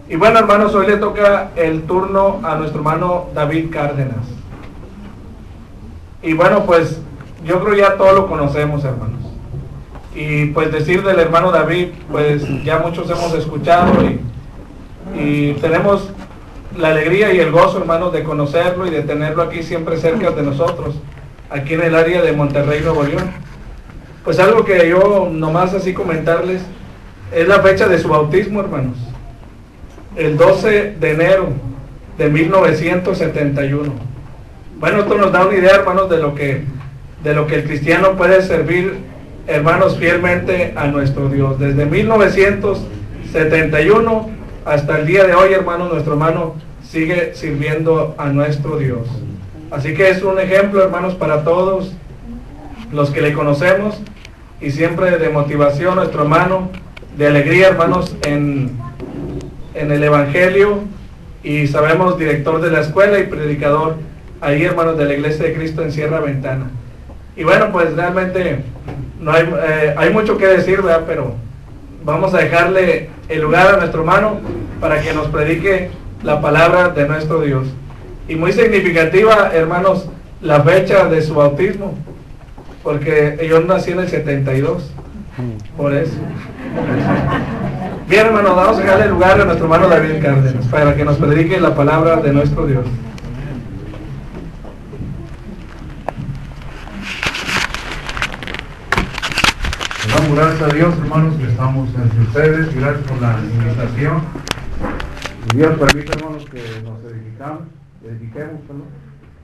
Y bueno, hermanos, hoy le toca el turno a nuestro hermano David Cárdenas. Y bueno, pues yo creo ya todos lo conocemos, hermanos. Y pues decir del hermano David, pues ya muchos hemos escuchado y tenemos la alegría y el gozo, hermanos, de conocerlo y de tenerlo aquí siempre cerca de nosotros, aquí en el área de Monterrey, Nuevo León. Pues algo que yo nomás así comentarles es la fecha de su bautismo, hermanos. El 12 de enero de 1971. Bueno, esto nos da una idea, hermanos, de lo que el cristiano puede servir, hermanos, fielmente a nuestro Dios. Desde 1971 hasta el día de hoy, hermanos, nuestro hermano sigue sirviendo a nuestro Dios. Así que es un ejemplo, hermanos, para todos los que le conocemos, y siempre de motivación, nuestro hermano, de alegría, hermanos, en el Evangelio, y sabemos director de la escuela y predicador ahí, hermanos, de la Iglesia de Cristo en Sierra Ventana. Y bueno, pues realmente no hay mucho que decir, ¿verdad? Pero vamos a dejarle el lugar a nuestro hermano para que nos predique la palabra de nuestro Dios. Y muy significativa, hermanos, la fecha de su bautismo, porque yo nací en el 72, por eso. Bien, hermanos, vamos a dejarle el lugar a nuestro hermano David Cárdenas para que nos predique la palabra de nuestro Dios. Damos gracias a Dios, hermanos, que estamos entre ustedes. Gracias por la invitación. Y Dios permite, hermanos, que nos edifiquemos, perdón.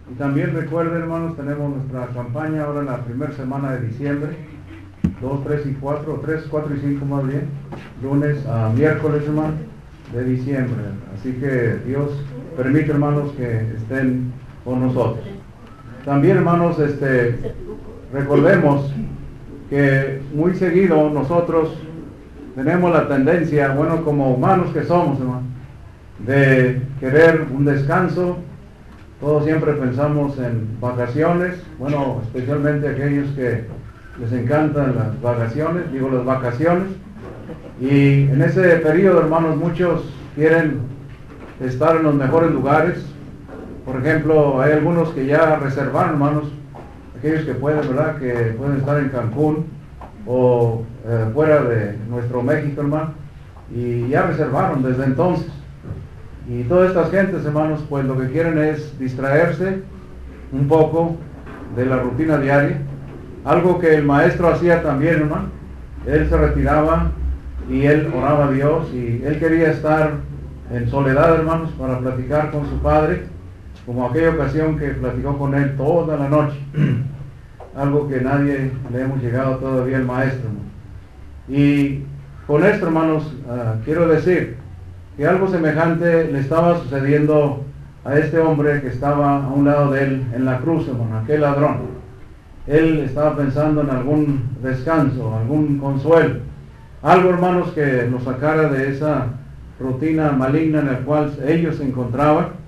Y también recuerden, hermanos, tenemos nuestra campaña ahora en la primera semana de diciembre, 2, 3 y 4, 3, 4 y 5 más bien, lunes a miércoles, hermano, de diciembre. Así que Dios permite, hermanos, que estén con nosotros. También, hermanos, recordemos que muy seguido nosotros tenemos la tendencia, bueno, como humanos que somos, hermano, de querer un descanso. Todos siempre pensamos en vacaciones, bueno, especialmente aquellos que les encantan las vacaciones, y en ese periodo, hermanos, muchos quieren estar en los mejores lugares. Por ejemplo, hay algunos que ya reservaron, hermanos, aquellos que pueden, ¿verdad?, que pueden estar en Cancún o fuera de nuestro México, hermano, y ya reservaron desde entonces. Y todas estas gentes, hermanos, pues lo que quieren es distraerse un poco de la rutina diaria, algo que el maestro hacía también, hermano. Él se retiraba y él oraba a Dios, y él quería estar en soledad, hermanos, para platicar con su padre, como aquella ocasión que platicó con él toda la noche, algo que nadie le hemos llegado todavía al maestro, hermano. Y con esto, hermanos, quiero decir que algo semejante le estaba sucediendo a este hombre que estaba a un lado de él en la cruz, hermano, aquel ladrón. Él estaba pensando en algún descanso, algún consuelo, algo, hermanos, que nos sacara de esa rutina maligna en la cual ellos se encontraban,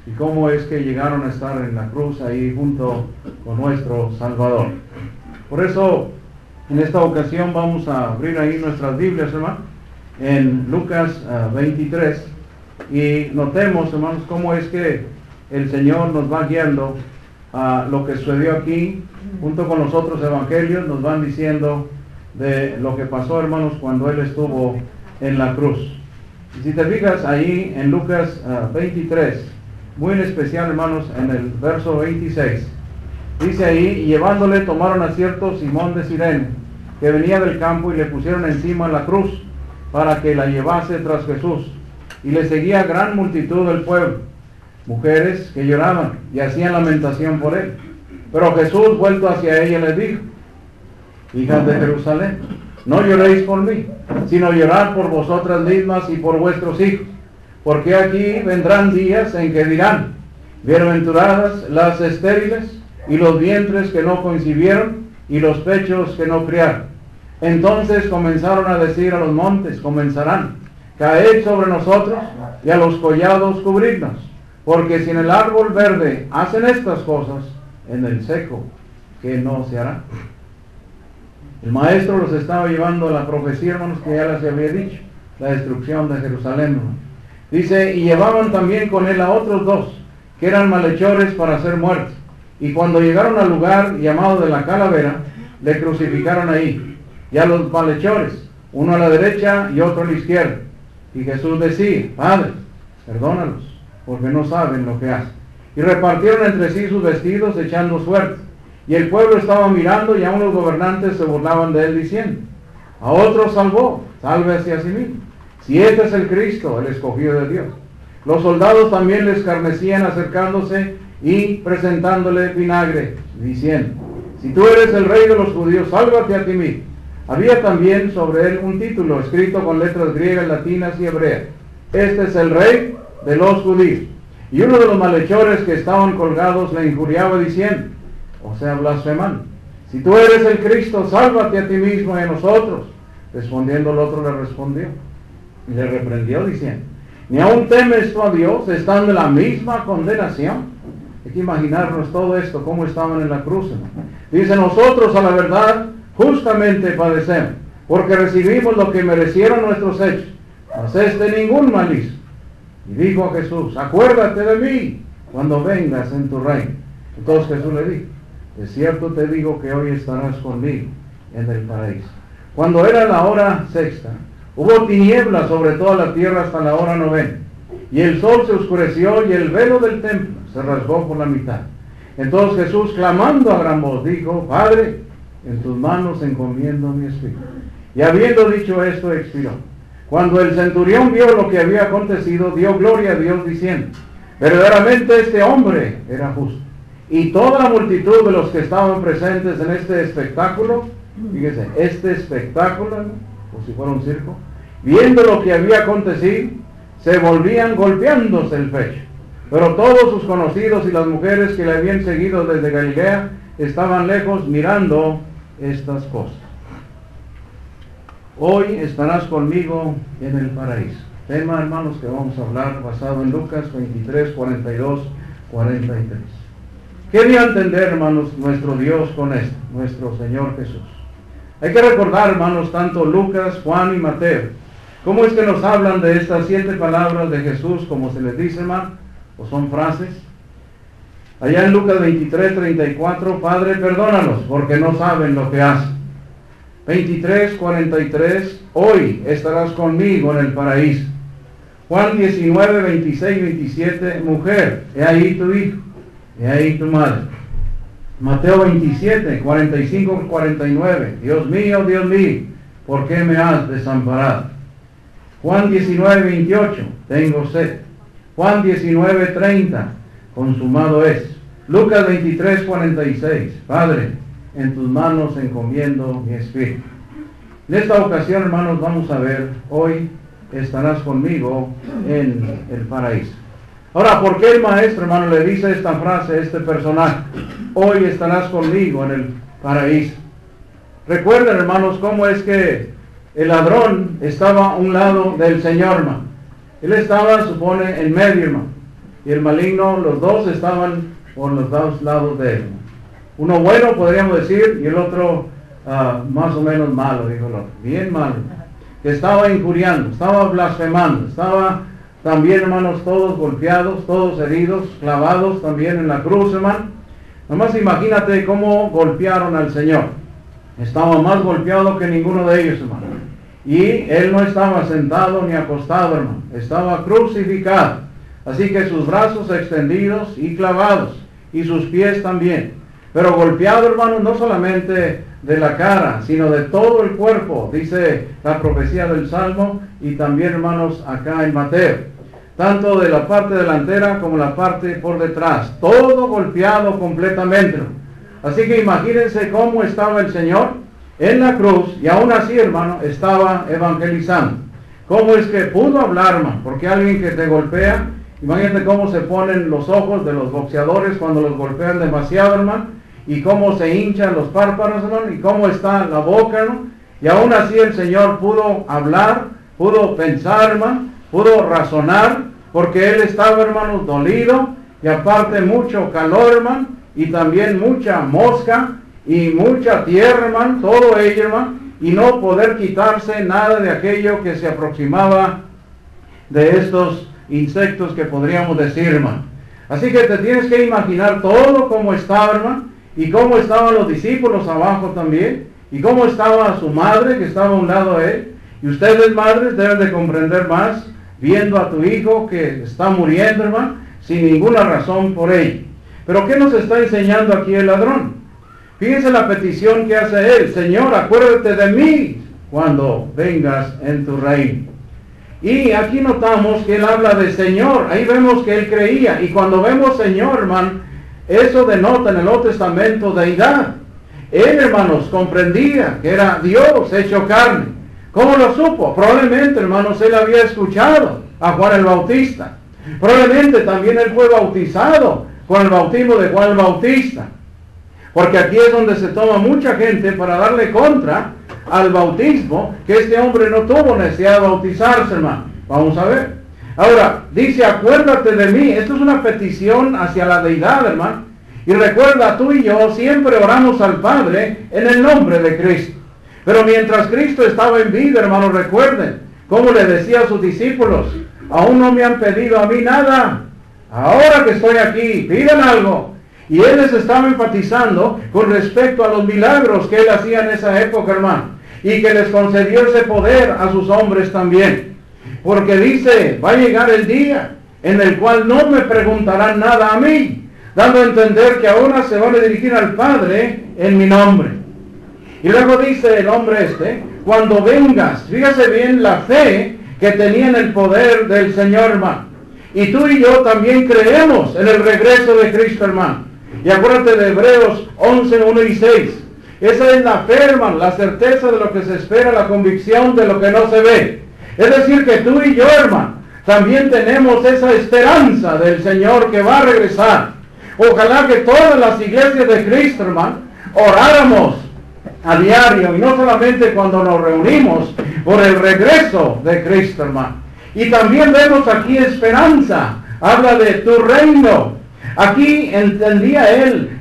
y cómo es que llegaron a estar en la cruz ahí junto con nuestro Salvador. Por eso, en esta ocasión vamos a abrir ahí nuestras Biblias, hermano, en Lucas 23, y notemos, hermanos, cómo es que el Señor nos va guiando a lo que sucedió aquí, junto con los otros evangelios, nos van diciendo de lo que pasó, hermanos, cuando Él estuvo en la cruz. Y si te fijas ahí en Lucas 23, muy en especial, hermanos, en el verso 26, dice ahí: y llevándole tomaron a cierto Simón de Cirene, que venía del campo, y le pusieron encima la cruz, para que la llevase tras Jesús. Y le seguía gran multitud del pueblo, mujeres que lloraban y hacían lamentación por él. Pero Jesús, vuelto hacia ella, les dijo: hijas de Jerusalén, no lloréis por mí, sino llorad por vosotras mismas y por vuestros hijos. Porque aquí vendrán días en que dirán: bienaventuradas las estériles, y los vientres que no concibieron, y los pechos que no criaron. Entonces comenzaron a decir a los montes, comenzarán: caed sobre nosotros, y a los collados cubridnos. Porque si en el árbol verde hacen estas cosas, en el seco, ¿qué no se hará? El maestro los estaba llevando a la profecía, hermanos, que ya les había dicho, la destrucción de Jerusalén, hermanos. Dice, y llevaban también con él a otros dos, que eran malhechores para ser muertos. Y cuando llegaron al lugar llamado de la Calavera, le crucificaron ahí. Y a los malhechores, uno a la derecha y otro a la izquierda. Y Jesús decía, Padre, perdónalos, porque no saben lo que hacen. Y repartieron entre sí sus vestidos, echando suertes. Y el pueblo estaba mirando, y aún los gobernantes se burlaban de él, diciendo, a otros salvó, sálvese a sí mismo. Si este es el Cristo, el escogido de Dios. Los soldados también le escarnecían acercándose y presentándole vinagre, diciendo, si tú eres el rey de los judíos, sálvate a ti mismo. Había también sobre él un título escrito con letras griegas, latinas y hebreas. Este es el rey de los judíos. Y uno de los malhechores que estaban colgados le injuriaba diciendo, o sea, blasfemando, si tú eres el Cristo, sálvate a ti mismo y a nosotros. Respondiendo el otro le respondió y le reprendió diciendo, ¿ni aún temes tú a Dios, estando en la misma condenación? Hay que imaginarnos todo esto, cómo estaban en la cruz, ¿no? Dice, nosotros a la verdad justamente padecemos, porque recibimos lo que merecieron nuestros hechos, mas este ningún mal hizo. Y dijo a Jesús, acuérdate de mí cuando vengas en tu reino. Entonces Jesús le dijo, de cierto te digo que hoy estarás conmigo en el paraíso. Cuando era la hora sexta, hubo tinieblas sobre toda la tierra hasta la hora novena, y el sol se oscureció y el velo del templo se rasgó por la mitad. Entonces Jesús, clamando a gran voz, dijo, Padre, en tus manos encomiendo mi espíritu. Y habiendo dicho esto, expiró. Cuando el centurión vio lo que había acontecido, dio gloria a Dios diciendo, verdaderamente este hombre era justo. Y toda la multitud de los que estaban presentes en este espectáculo, fíjese, este espectáculo, ¿no?, como si fuera un circo, viendo lo que había acontecido, se volvían golpeándose el pecho. Pero todos sus conocidos y las mujeres que le habían seguido desde Galilea estaban lejos mirando estas cosas. Hoy estarás conmigo en el paraíso. Tema, hermanos, que vamos a hablar basado en Lucas 23, 42, 43. ¿Qué dio a entender, hermanos, nuestro Dios con esto? Nuestro Señor Jesús. Hay que recordar, hermanos, tanto Lucas, Juan y Mateo, cómo es que nos hablan de estas 7 palabras de Jesús, como se les dice, hermano, o son frases. Allá en Lucas 23, 34, Padre, perdónalos, porque no saben lo que hacen. 23, 43, hoy estarás conmigo en el paraíso. Juan 19, 26, 27, mujer, he ahí tu hijo, he ahí tu madre. Mateo 27, 45, 49, Dios mío, ¿por qué me has desamparado? Juan 19, 28, tengo sed. Juan 19, 30, consumado es. Lucas 23, 46, Padre, en tus manos encomiendo mi espíritu. En esta ocasión, hermanos, vamos a ver, hoy estarás conmigo en el paraíso. Ahora, ¿por qué el maestro, hermano, le dice esta frase a este personaje? Hoy estarás conmigo en el paraíso. Recuerden, hermanos, cómo es que el ladrón estaba a un lado del Señor, hermano. Él estaba, supone, en medio, hermano. Y el maligno, los dos estaban por los dos lados de él, hermano. Uno bueno, podríamos decir, y el otro más o menos malo, dijo el otro. Bien malo. Que estaba injuriando, estaba blasfemando, estaba también, hermanos, todos golpeados, todos heridos, clavados también en la cruz, hermano. Nomás imagínate cómo golpearon al Señor. Estaba más golpeado que ninguno de ellos, hermano. Y él no estaba sentado ni acostado, hermano. Estaba crucificado. Así que sus brazos extendidos y clavados, y sus pies también. Pero golpeado, hermano, no solamente de la cara, sino de todo el cuerpo, dice la profecía del Salmo, y también, hermanos, acá en Mateo. Tanto de la parte delantera como la parte por detrás. Todo golpeado completamente. Así que imagínense cómo estaba el Señor en la cruz, y aún así, hermano, estaba evangelizando. ¿Cómo es que pudo hablar, hermano? Porque alguien que te golpea, imagínate cómo se ponen los ojos de los boxeadores cuando los golpean demasiado, hermano, y cómo se hinchan los párpados, hermano, y cómo está la boca, ¿no? Y aún así el Señor pudo hablar, pudo pensar, hermano, pudo razonar, porque él estaba, hermano, dolido, y aparte mucho calor, hermano, y también mucha mosca, y mucha tierra, hermano, todo ello, hermano, y no poder quitarse nada de aquello que se aproximaba de estos insectos que podríamos decir, hermano. Así que te tienes que imaginar todo como estaba, hermano, y cómo estaban los discípulos abajo también, y cómo estaba su madre que estaba a un lado de él. Y ustedes, madres, deben de comprender más viendo a tu hijo que está muriendo, hermano, sin ninguna razón por ello. Pero ¿qué nos está enseñando aquí el ladrón? Fíjense la petición que hace él: Señor, acuérdate de mí cuando vengas en tu reino. Y aquí notamos que él habla de Señor. Ahí vemos que él creía. Y cuando vemos Señor, hermano, eso denota en el Nuevo Testamento deidad. Él, hermanos, comprendía que era Dios hecho carne. ¿Cómo lo supo? Probablemente, hermanos, él había escuchado a Juan el Bautista. Probablemente también él fue bautizado con el bautismo de Juan el Bautista. Porque aquí es donde se toma mucha gente para darle contra al bautismo, que este hombre no tuvo necesidad de bautizarse, hermano. Vamos a ver. Ahora, dice, acuérdate de mí. Esto es una petición hacia la deidad, hermano. Y recuerda, tú y yo siempre oramos al Padre en el nombre de Cristo. Pero mientras Cristo estaba en vida, hermanos, recuerden cómo le decía a sus discípulos: aún no me han pedido a mí nada. Ahora que estoy aquí, piden algo. Y él les estaba enfatizando con respecto a los milagros que él hacía en esa época, hermano, y que les concedió ese poder a sus hombres también. Porque dice, va a llegar el día en el cual no me preguntarán nada a mí, dando a entender que ahora se van a dirigir al Padre en mi nombre. Y luego dice el hombre cuando vengas, fíjese bien la fe que tenía en el poder del Señor, hermano. Y tú y yo también creemos en el regreso de Cristo, hermano. Y acuérdate de Hebreos 11, 1 y 6. Esa es la fe, hermano, la certeza de lo que se espera, la convicción de lo que no se ve. Es decir, que tú y yo, hermano, también tenemos esa esperanza del Señor que va a regresar. Ojalá que todas las iglesias de Cristo, hermano, oráramos a diario, y no solamente cuando nos reunimos, por el regreso de Cristo, hermano. Y también vemos aquí esperanza. Habla de tu reino. Aquí entendía él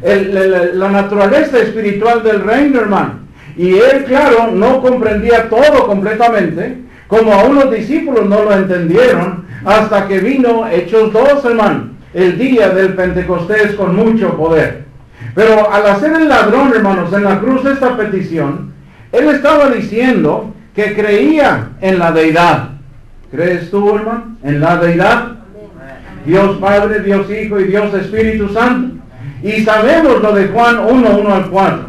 la naturaleza espiritual del reino, hermano. Y él, claro, no comprendía todo completamente, como aún los discípulos no lo entendieron, hasta que vino Hechos 2, hermano, el día del Pentecostés con mucho poder. Pero al hacer el ladrón, hermanos, en la cruz esta petición, él estaba diciendo que creía en la deidad. ¿Crees tú, hermano, en la deidad? Dios Padre, Dios Hijo y Dios Espíritu Santo. Y sabemos lo de Juan 1, 1 al 4.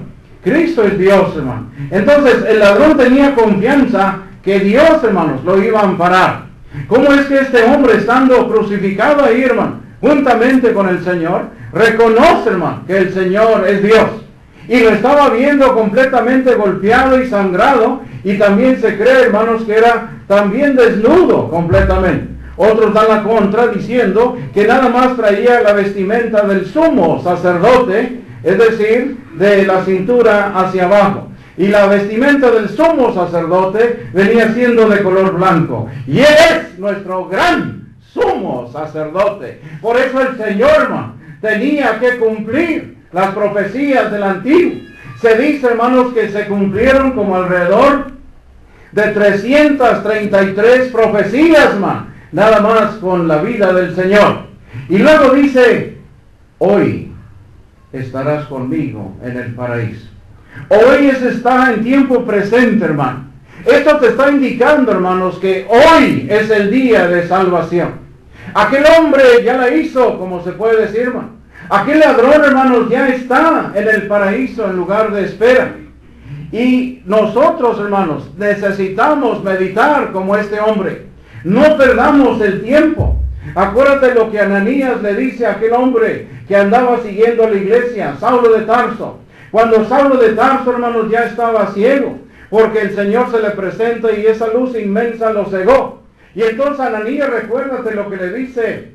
Cristo es Dios, hermano. Entonces el ladrón tenía confianza que Dios, hermanos, lo iba a amparar. ¿Cómo es que este hombre, estando crucificado ahí, hermano, juntamente con el Señor, reconoce, hermano, que el Señor es Dios? Y lo estaba viendo completamente golpeado y sangrado, y también se cree, hermanos, que era también desnudo completamente. Otros dan la contra diciendo que nada más traía la vestimenta del sumo sacerdote, es decir, de la cintura hacia abajo. Y la vestimenta del sumo sacerdote venía siendo de color blanco. Y él es nuestro gran sumo sacerdote. Por eso el Señor, hermano, tenía que cumplir las profecías del Antiguo. Se dice, hermanos, que se cumplieron como alrededor de 333 profecías, hermano, nada más con la vida del Señor. Y luego dice, hoy estarás conmigo en el paraíso. Hoy está en tiempo presente, hermano. Esto te está indicando, hermanos, que hoy es el día de salvación. Aquel hombre ya la hizo, como se puede decir, hermano. Aquel ladrón, hermanos, ya está en el paraíso en lugar de espera. Y nosotros, hermanos, necesitamos meditar como este hombre. No perdamos el tiempo. Acuérdate lo que Ananías le dice a aquel hombre que andaba siguiendo la iglesia, Saulo de Tarso. Cuando Saulo de Tarso, hermanos, ya estaba ciego, porque el Señor se le presenta y esa luz inmensa lo cegó. Y entonces Ananías, recuérdate lo que le dice: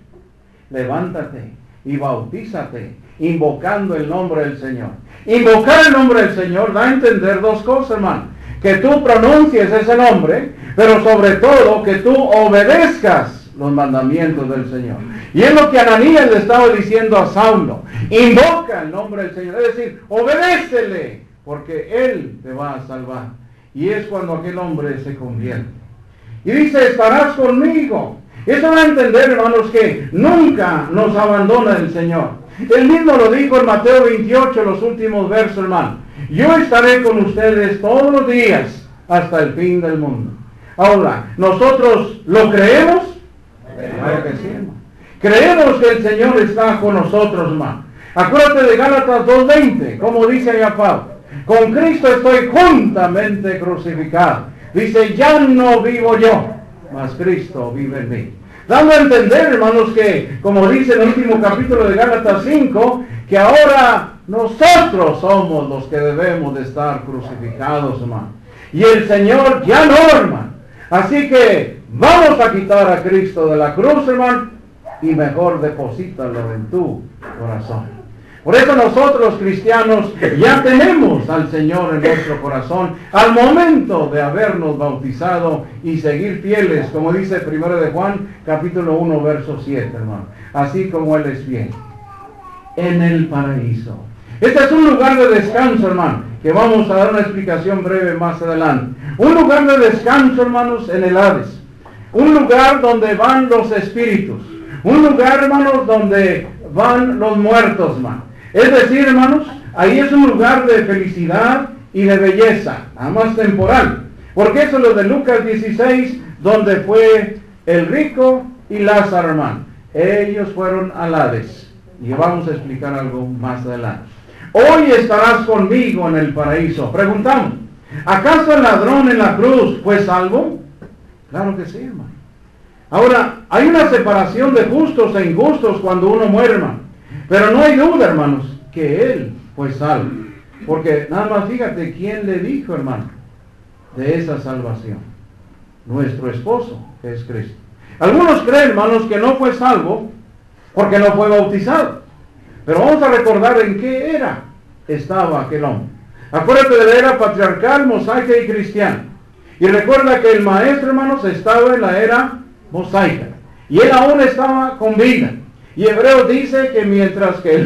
levántate y bautízate, invocando el nombre del Señor. Invocar el nombre del Señor da a entender dos cosas, hermano: que tú pronuncies ese nombre, pero sobre todo que tú obedezcas los mandamientos del Señor. Y es lo que Ananías le estaba diciendo a Saulo: invoca el nombre del Señor, es decir, obedécele, porque Él te va a salvar. Y es cuando aquel hombre se convierte. Y dice, estarás conmigo. Eso va a entender, hermanos, que nunca nos abandona el Señor. Él mismo lo dijo en Mateo 28, los últimos versos, hermano. Yo estaré con ustedes todos los días hasta el fin del mundo. Ahora, ¿nosotros lo creemos? Claro que sí, hermano. Creemos que el Señor está con nosotros, hermano. Acuérdate de Gálatas 2:20, como dice allá Pablo. Con Cristo estoy juntamente crucificado. Dice, ya no vivo yo, mas Cristo vive en mí. Dando a entender, hermanos, que, como dice el último capítulo de Gálatas 5, que ahora nosotros somos los que debemos de estar crucificados, hermano. Y el Señor ya no, hermano. Así que vamos a quitar a Cristo de la cruz, hermano, y mejor deposítalo en tu corazón. Por eso nosotros, cristianos, ya tenemos al Señor en nuestro corazón al momento de habernos bautizado y seguir fieles, como dice 1 de Juan, capítulo 1, verso 7, hermano. Así como Él es fiel. En el paraíso. Este es un lugar de descanso, hermano, que vamos a dar una explicación breve más adelante. Un lugar de descanso, hermanos, en el Hades. Un lugar donde van los espíritus. Un lugar, hermanos, donde van los muertos, hermano. Es decir, hermanos, ahí es un lugar de felicidad y de belleza, nada más temporal. Porque eso es lo de Lucas 16, donde fue el rico y Lázaro, hermano. Ellos fueron al Hades. Y vamos a explicar algo más adelante. Hoy estarás conmigo en el paraíso. Preguntamos, ¿acaso el ladrón en la cruz fue salvo? Claro que sí, hermano. Ahora, hay una separación de justos e injustos cuando uno muere, hermano. Pero no hay duda, hermanos, que él fue salvo. Porque nada más fíjate quién le dijo, hermano, de esa salvación. Nuestro esposo, que es Cristo. Algunos creen, hermanos, que no fue salvo porque no fue bautizado. Pero vamos a recordar en qué era estaba aquel hombre. Acuérdate de la era patriarcal, mosaica y cristiana. Y recuerda que el maestro, hermanos, estaba en la era mosaica. Y él aún estaba con vida. Y Hebreos dice que mientras que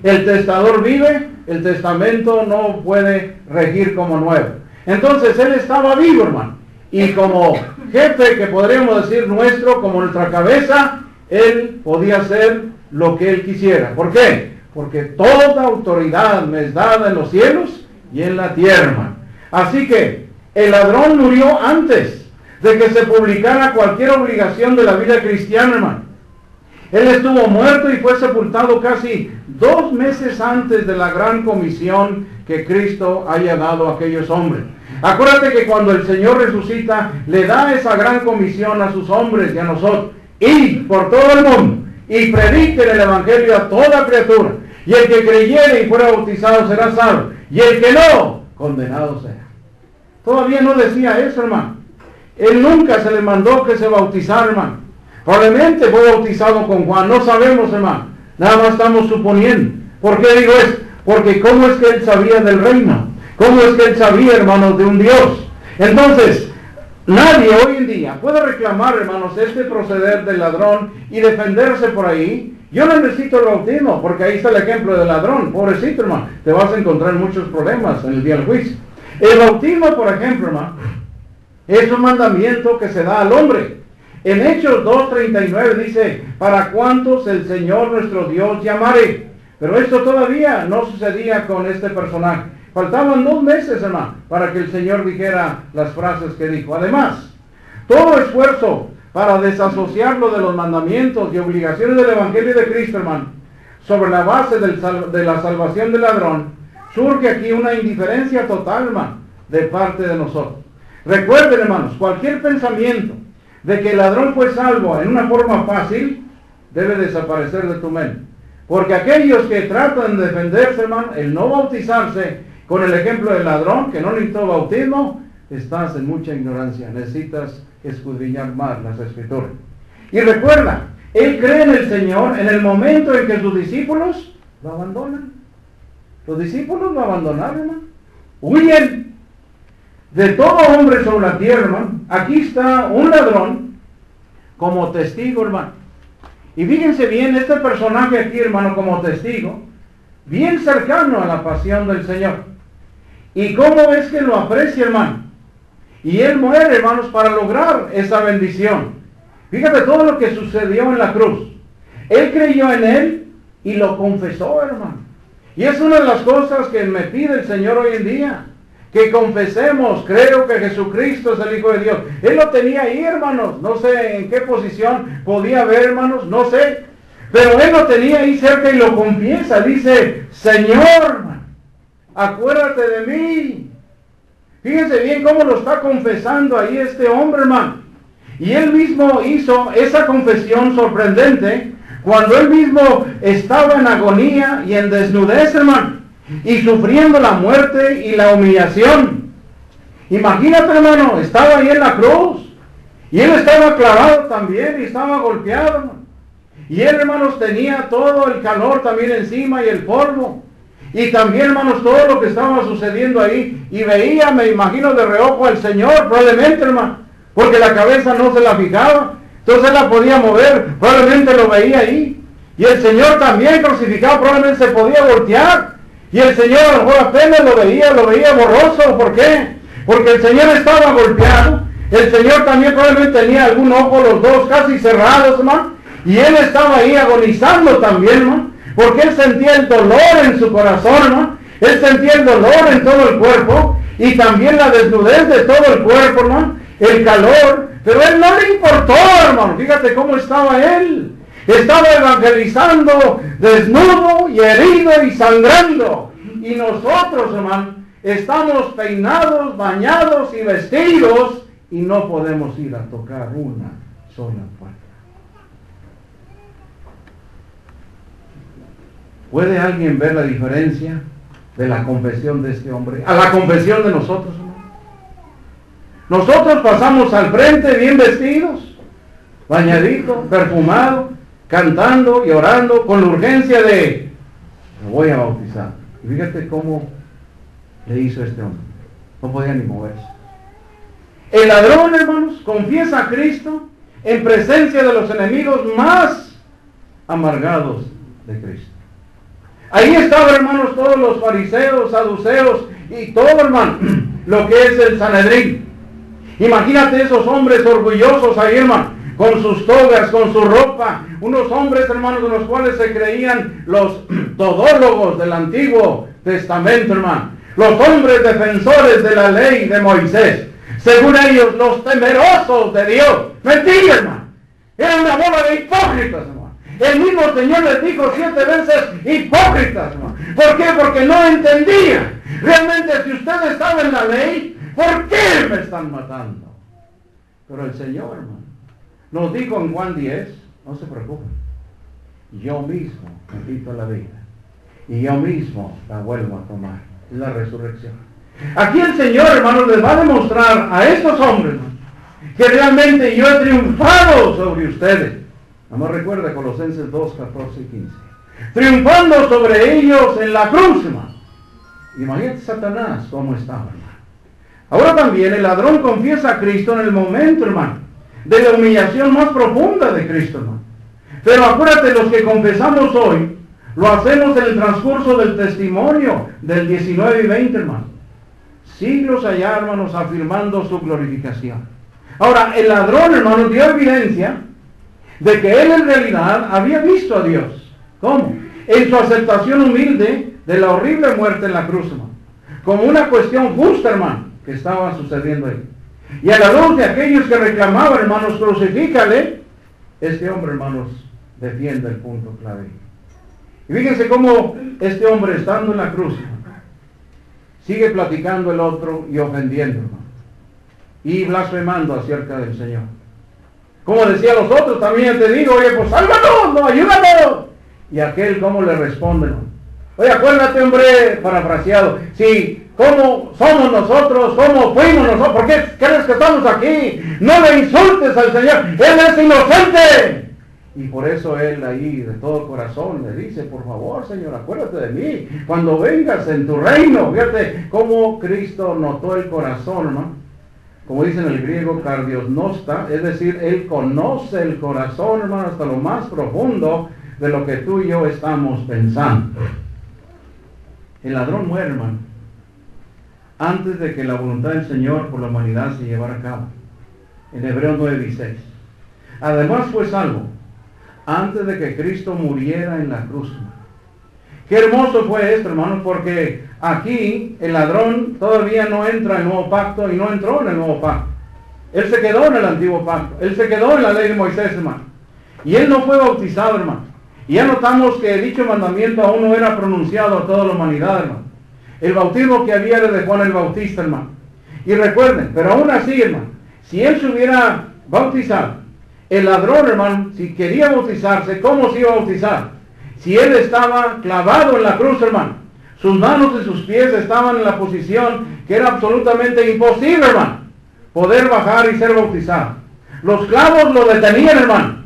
el testador vive, el testamento no puede regir como nuevo. Entonces él estaba vivo, hermano. Y como jefe, que podríamos decir nuestro, como nuestra cabeza, él podía hacer lo que él quisiera. ¿Por qué? Porque toda autoridad me es dada en los cielos y en la tierra, hermano. Así que el ladrón murió antes de que se publicara cualquier obligación de la vida cristiana, hermano. Él estuvo muerto y fue sepultado casi 2 meses antes de la gran comisión que Cristo haya dado a aquellos hombres. Acuérdate que cuando el Señor resucita, le da esa gran comisión a sus hombres y a nosotros. Id por todo el mundo y prediquen el Evangelio a toda criatura. Y el que creyere y fuera bautizado será salvo. Y el que no, condenado será. Todavía no decía eso, hermano. Él nunca se le mandó que se bautizara, hermano. Probablemente fue bautizado con Juan, no sabemos, hermano. Nada más estamos suponiendo. ¿Por qué digo esto? Porque ¿cómo es que él sabía del reino? ¿Cómo es que él sabía, hermanos, de un Dios? Entonces, nadie hoy en día puede reclamar, hermanos, este proceder del ladrón y defenderse por ahí. Yo no necesito el bautismo, porque ahí está el ejemplo del ladrón. Pobrecito, hermano, te vas a encontrar muchos problemas en el día del juicio. El bautismo, por ejemplo, hermano, es un mandamiento que se da al hombre. En Hechos 2:39 dice, ¿para cuántos el Señor nuestro Dios llamare? Pero esto todavía no sucedía con este personaje. Faltaban 2 meses, hermano, para que el Señor dijera las frases que dijo. Además, todo esfuerzo para desasociarlo de los mandamientos y obligaciones del Evangelio de Cristo, hermano, sobre la base de la salvación del ladrón, surge aquí una indiferencia total, hermano, de parte de nosotros. Recuerden, hermanos, cualquier pensamiento de que el ladrón fue salvo en una forma fácil, debe desaparecer de tu mente. Porque aquellos que tratan de defenderse, hermano, el no bautizarse, con el ejemplo del ladrón, que no necesitó bautismo, estás en mucha ignorancia. Necesitas escudriñar más las Escrituras. Y recuerda, él cree en el Señor en el momento en que sus discípulos lo abandonan. Los discípulos lo abandonaron, hermano. Huyen. De todo hombre sobre la tierra, hermano, aquí está un ladrón como testigo, hermano. Y fíjense bien, este personaje aquí, hermano, como testigo, bien cercano a la pasión del Señor. ¿Y cómo es que lo aprecia, hermano? Y él muere, hermanos, para lograr esa bendición. Fíjate todo lo que sucedió en la cruz. Él creyó en Él y lo confesó, hermano. Y es una de las cosas que me pide el Señor hoy en día. Que confesemos, creo que Jesucristo es el Hijo de Dios. Él lo tenía ahí, hermanos. No sé en qué posición podía ver, hermanos, no sé. Pero Él lo tenía ahí cerca y lo confiesa. Dice, Señor, acuérdate de mí. Fíjense bien cómo lo está confesando ahí este hombre, hermano. Y Él mismo hizo esa confesión sorprendente cuando Él mismo estaba en agonía y en desnudez, hermano, y sufriendo la muerte y la humillación. Imagínate, hermano, estaba ahí en la cruz y Él estaba clavado también y estaba golpeado, hermano. Y Él, hermanos, tenía todo el calor también encima y el polvo. Y también, hermanos, todo lo que estaba sucediendo ahí. Y veía, me imagino, de reojo al Señor, probablemente, hermano, porque la cabeza no se la fijaba. Entonces Él la podía mover, probablemente lo veía ahí. Y el Señor también crucificado probablemente se podía voltear. Y el Señor a lo mejor apenas lo veía borroso. ¿Por qué? Porque el Señor estaba golpeado. El Señor también probablemente tenía algún ojo, los dos casi cerrados, hermano. Y Él estaba ahí agonizando también, hermano. Porque Él sentía el dolor en su corazón, hermano. Él sentía el dolor en todo el cuerpo. Y también la desnudez de todo el cuerpo, hermano. El calor. Pero a Él no le importó, hermano. Fíjate cómo estaba Él. Estaba evangelizando, desnudo y herido y sangrando. Y nosotros, hermano, estamos peinados, bañados y vestidos y no podemos ir a tocar una sola puerta. ¿Puede alguien ver la diferencia de la confesión de este hombre a la confesión de nosotros, hermano? Nosotros pasamos al frente bien vestidos, bañaditos, perfumados, cantando y orando con la urgencia de me voy a bautizar. Y fíjate cómo le hizo este hombre. No podía ni moverse. El ladrón, hermanos, confiesa a Cristo en presencia de los enemigos más amargados de Cristo. Ahí estaban, hermanos, todos los fariseos, saduceos y todo, hermano, lo que es el Sanedrín. Imagínate esos hombres orgullosos ahí, hermano, con sus togas, con su ropa, unos hombres, hermanos, de los cuales se creían los todólogos del Antiguo Testamento, hermano, los hombres defensores de la ley de Moisés, según ellos, los temerosos de Dios. Mentira, hermano, era una bola de hipócritas, hermano. El mismo Señor les dijo 7 veces hipócritas, hermano. ¿Por qué? Porque no entendían. Realmente, si usted estaba en la ley, ¿por qué me están matando? Pero el Señor, hermano, nos dijo en Juan 10, no se preocupen, yo mismo me quito la vida y yo mismo la vuelvo a tomar, la resurrección. Aquí el Señor, hermanos, les va a demostrar a estos hombres, hermano, que realmente yo he triunfado sobre ustedes. Nada más recuerda Colosenses 2, 14 y 15. Triunfando sobre ellos en la cruz, hermano. Imagínate Satanás cómo estaba, hermano. Ahora también el ladrón confiesa a Cristo en el momento, hermano, de la humillación más profunda de Cristo, hermano. Pero acuérdate, los que confesamos hoy, lo hacemos en el transcurso del testimonio del 19 y 20, hermano. Siglos allá, hermanos, afirmando su glorificación. Ahora, el ladrón, hermano, dio evidencia de que él en realidad había visto a Dios. ¿Cómo? En su aceptación humilde de la horrible muerte en la cruz, hermano. Como una cuestión justa, hermano, que estaba sucediendo ahí. Y a la luz de aquellos que reclamaban, hermanos, crucifícale, este hombre, hermanos, defiende el punto clave. Y fíjense cómo este hombre, estando en la cruz, hermano, sigue platicando el otro y ofendiendo, hermano, y blasfemando acerca del Señor. Como decía los otros, también te digo, oye, pues sálvanos, no, ayúdanos. Y aquel, ¿cómo le responde, hermano? Oye, acuérdate, hombre, parafraseado, si, ¿cómo somos nosotros? ¿Cómo fuimos nosotros? ¿Por qué crees que estamos aquí? No le insultes al Señor, Él es inocente. Y por eso él ahí de todo corazón le dice, por favor, Señor, acuérdate de mí cuando vengas en tu reino. Fíjate cómo Cristo notó el corazón, ¿no? Como dice en el griego, kardiosnosta, es decir, Él conoce el corazón, hermano, hasta lo más profundo de lo que tú y yo estamos pensando. El ladrón muere, hermano, antes de que la voluntad del Señor por la humanidad se llevara a cabo. En Hebreos 9:16. además fue salvo antes de que Cristo muriera en la cruz. Qué hermoso fue esto, hermanos, porque aquí el ladrón todavía no entra en el nuevo pacto y no entró en el nuevo pacto. Él se quedó en el antiguo pacto, él se quedó en la ley de Moisés, hermano. Y él no fue bautizado, hermano. Y ya notamos que dicho mandamiento aún no era pronunciado a toda la humanidad, hermano. El bautismo que había era de Juan el Bautista, hermano. Y recuerden, pero aún así, hermano, si él se hubiera bautizado, el ladrón, hermano, si quería bautizarse, ¿cómo se iba a bautizar? Si él estaba clavado en la cruz, hermano, sus manos y sus pies estaban en la posición que era absolutamente imposible, hermano, poder bajar y ser bautizado. Los clavos lo detenían, hermano.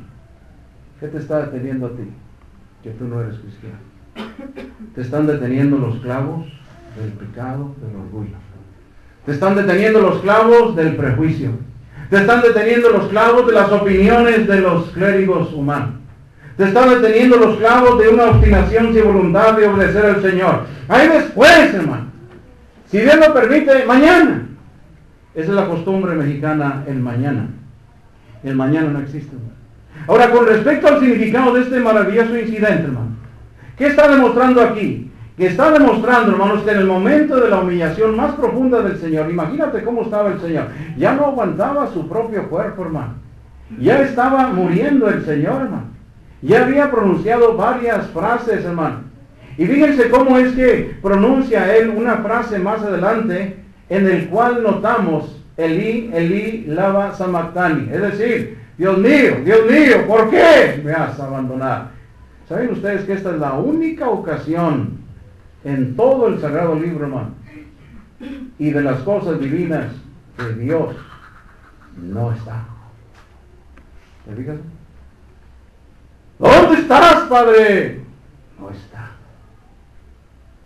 ¿Qué te está deteniendo a ti? Que tú no eres cristiano. Te están deteniendo los clavos del pecado, del orgullo. Te están deteniendo los clavos del prejuicio. Te están deteniendo los clavos de las opiniones de los clérigos humanos. Te están deteniendo los clavos de una obstinación sin voluntad de obedecer al Señor. Ahí después, hermano, si Dios lo permite, mañana. Esa es la costumbre mexicana, el mañana. El mañana no existe, hermano. Ahora, con respecto al significado de este maravilloso incidente, hermano, ¿qué está demostrando aquí? Que está demostrando, hermanos, que en el momento de la humillación más profunda del Señor, imagínate cómo estaba el Señor, ya no aguantaba su propio cuerpo, hermano. Ya estaba muriendo el Señor, hermano. Ya había pronunciado varias frases, hermano. Y fíjense cómo es que pronuncia él una frase más adelante, en el cual notamos, Elí, Elí, lama sabactani. Es decir, Dios mío, ¿por qué me has abandonado? ¿Saben ustedes que esta es la única ocasión en todo el Sagrado Libro, hermano, y de las cosas divinas, que Dios no está? ¿Te fijas? ¿Dónde estás, Padre? No está.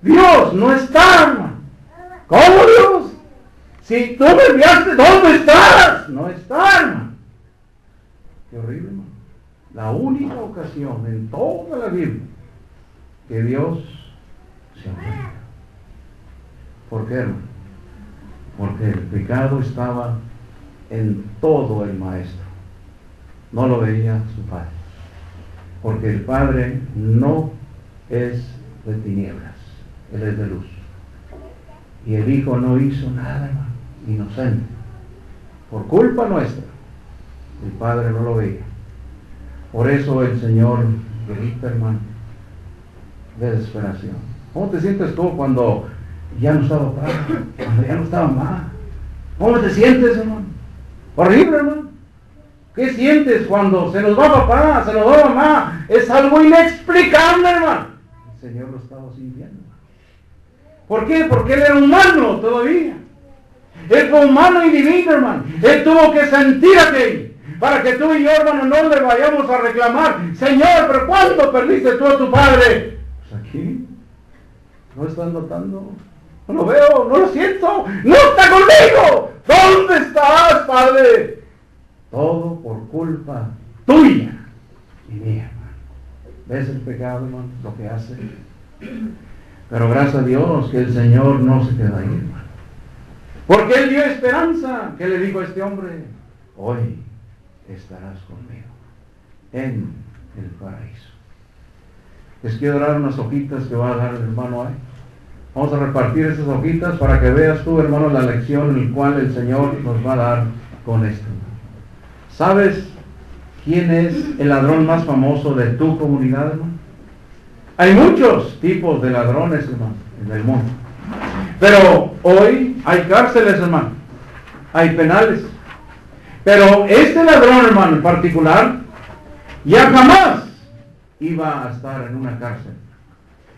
Dios no está, hermano. ¿Cómo, Dios? Si tú me enviaste, ¿dónde estás? No está, hermano. Qué horrible, hermano. La única ocasión en toda la Biblia que Dios se ofende. ¿Por qué, hermano? Porque el pecado estaba en todo el maestro. No lo veía su padre. Porque el Padre no es de tinieblas, Él es de luz. Y el Hijo no hizo nada, hermano, inocente. Por culpa nuestra, el Padre no lo veía. Por eso el Señor grita, hermano, de desesperación. ¿Cómo te sientes tú cuando ya no estaba papá, cuando ya no estaba mamá? ¿Cómo te sientes, hermano? Horrible, hermano. ¿Qué sientes cuando se nos va papá, se nos va mamá? Es algo inexplicable, hermano. El Señor lo estaba sintiendo. ¿Por qué? Porque Él era humano todavía. Él fue humano y divino, hermano. Él tuvo que sentir aquello. Para que tú y yo, hermano, no le vayamos a reclamar: Señor, ¿pero cuándo perdiste tú a tu padre? Pues aquí. ¿No estás notando? No lo veo, no lo siento. ¡No está conmigo! ¿Dónde estás, Padre? Todo por culpa tuya y mía, hermano. ¿Ves el pecado, hermano? Lo que hace. Pero gracias a Dios que el Señor no se queda ahí, hermano. Porque Él dio esperanza. ¿Qué le dijo a este hombre? Hoy estarás conmigo en el paraíso. Les quiero dar unas hojitas que va a dar el hermano ahí. Vamos a repartir esas hojitas para que veas tú, hermano, la lección en la cual el Señor nos va a dar con esto. ¿Sabes quién es el ladrón más famoso de tu comunidad, hermano? Hay muchos tipos de ladrones, hermano, en el mundo. Pero hoy hay cárceles, hermano. Hay penales. Pero este ladrón, hermano, en particular, ya jamás iba a estar en una cárcel.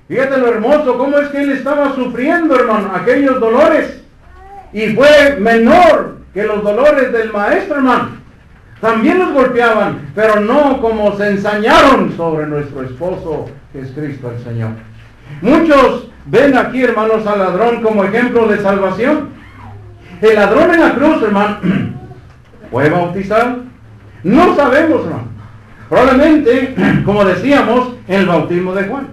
Fíjate lo hermoso, cómo es que él estaba sufriendo, hermano, aquellos dolores. Y fue menor que los dolores del maestro, hermano. También los golpeaban, pero no como se ensañaron sobre nuestro esposo, que es Cristo el Señor. Muchos ven aquí, hermanos, al ladrón como ejemplo de salvación. El ladrón en la cruz, hermano, ¿fue bautizado? No sabemos, hermano. Probablemente, como decíamos, en el bautismo de Juan.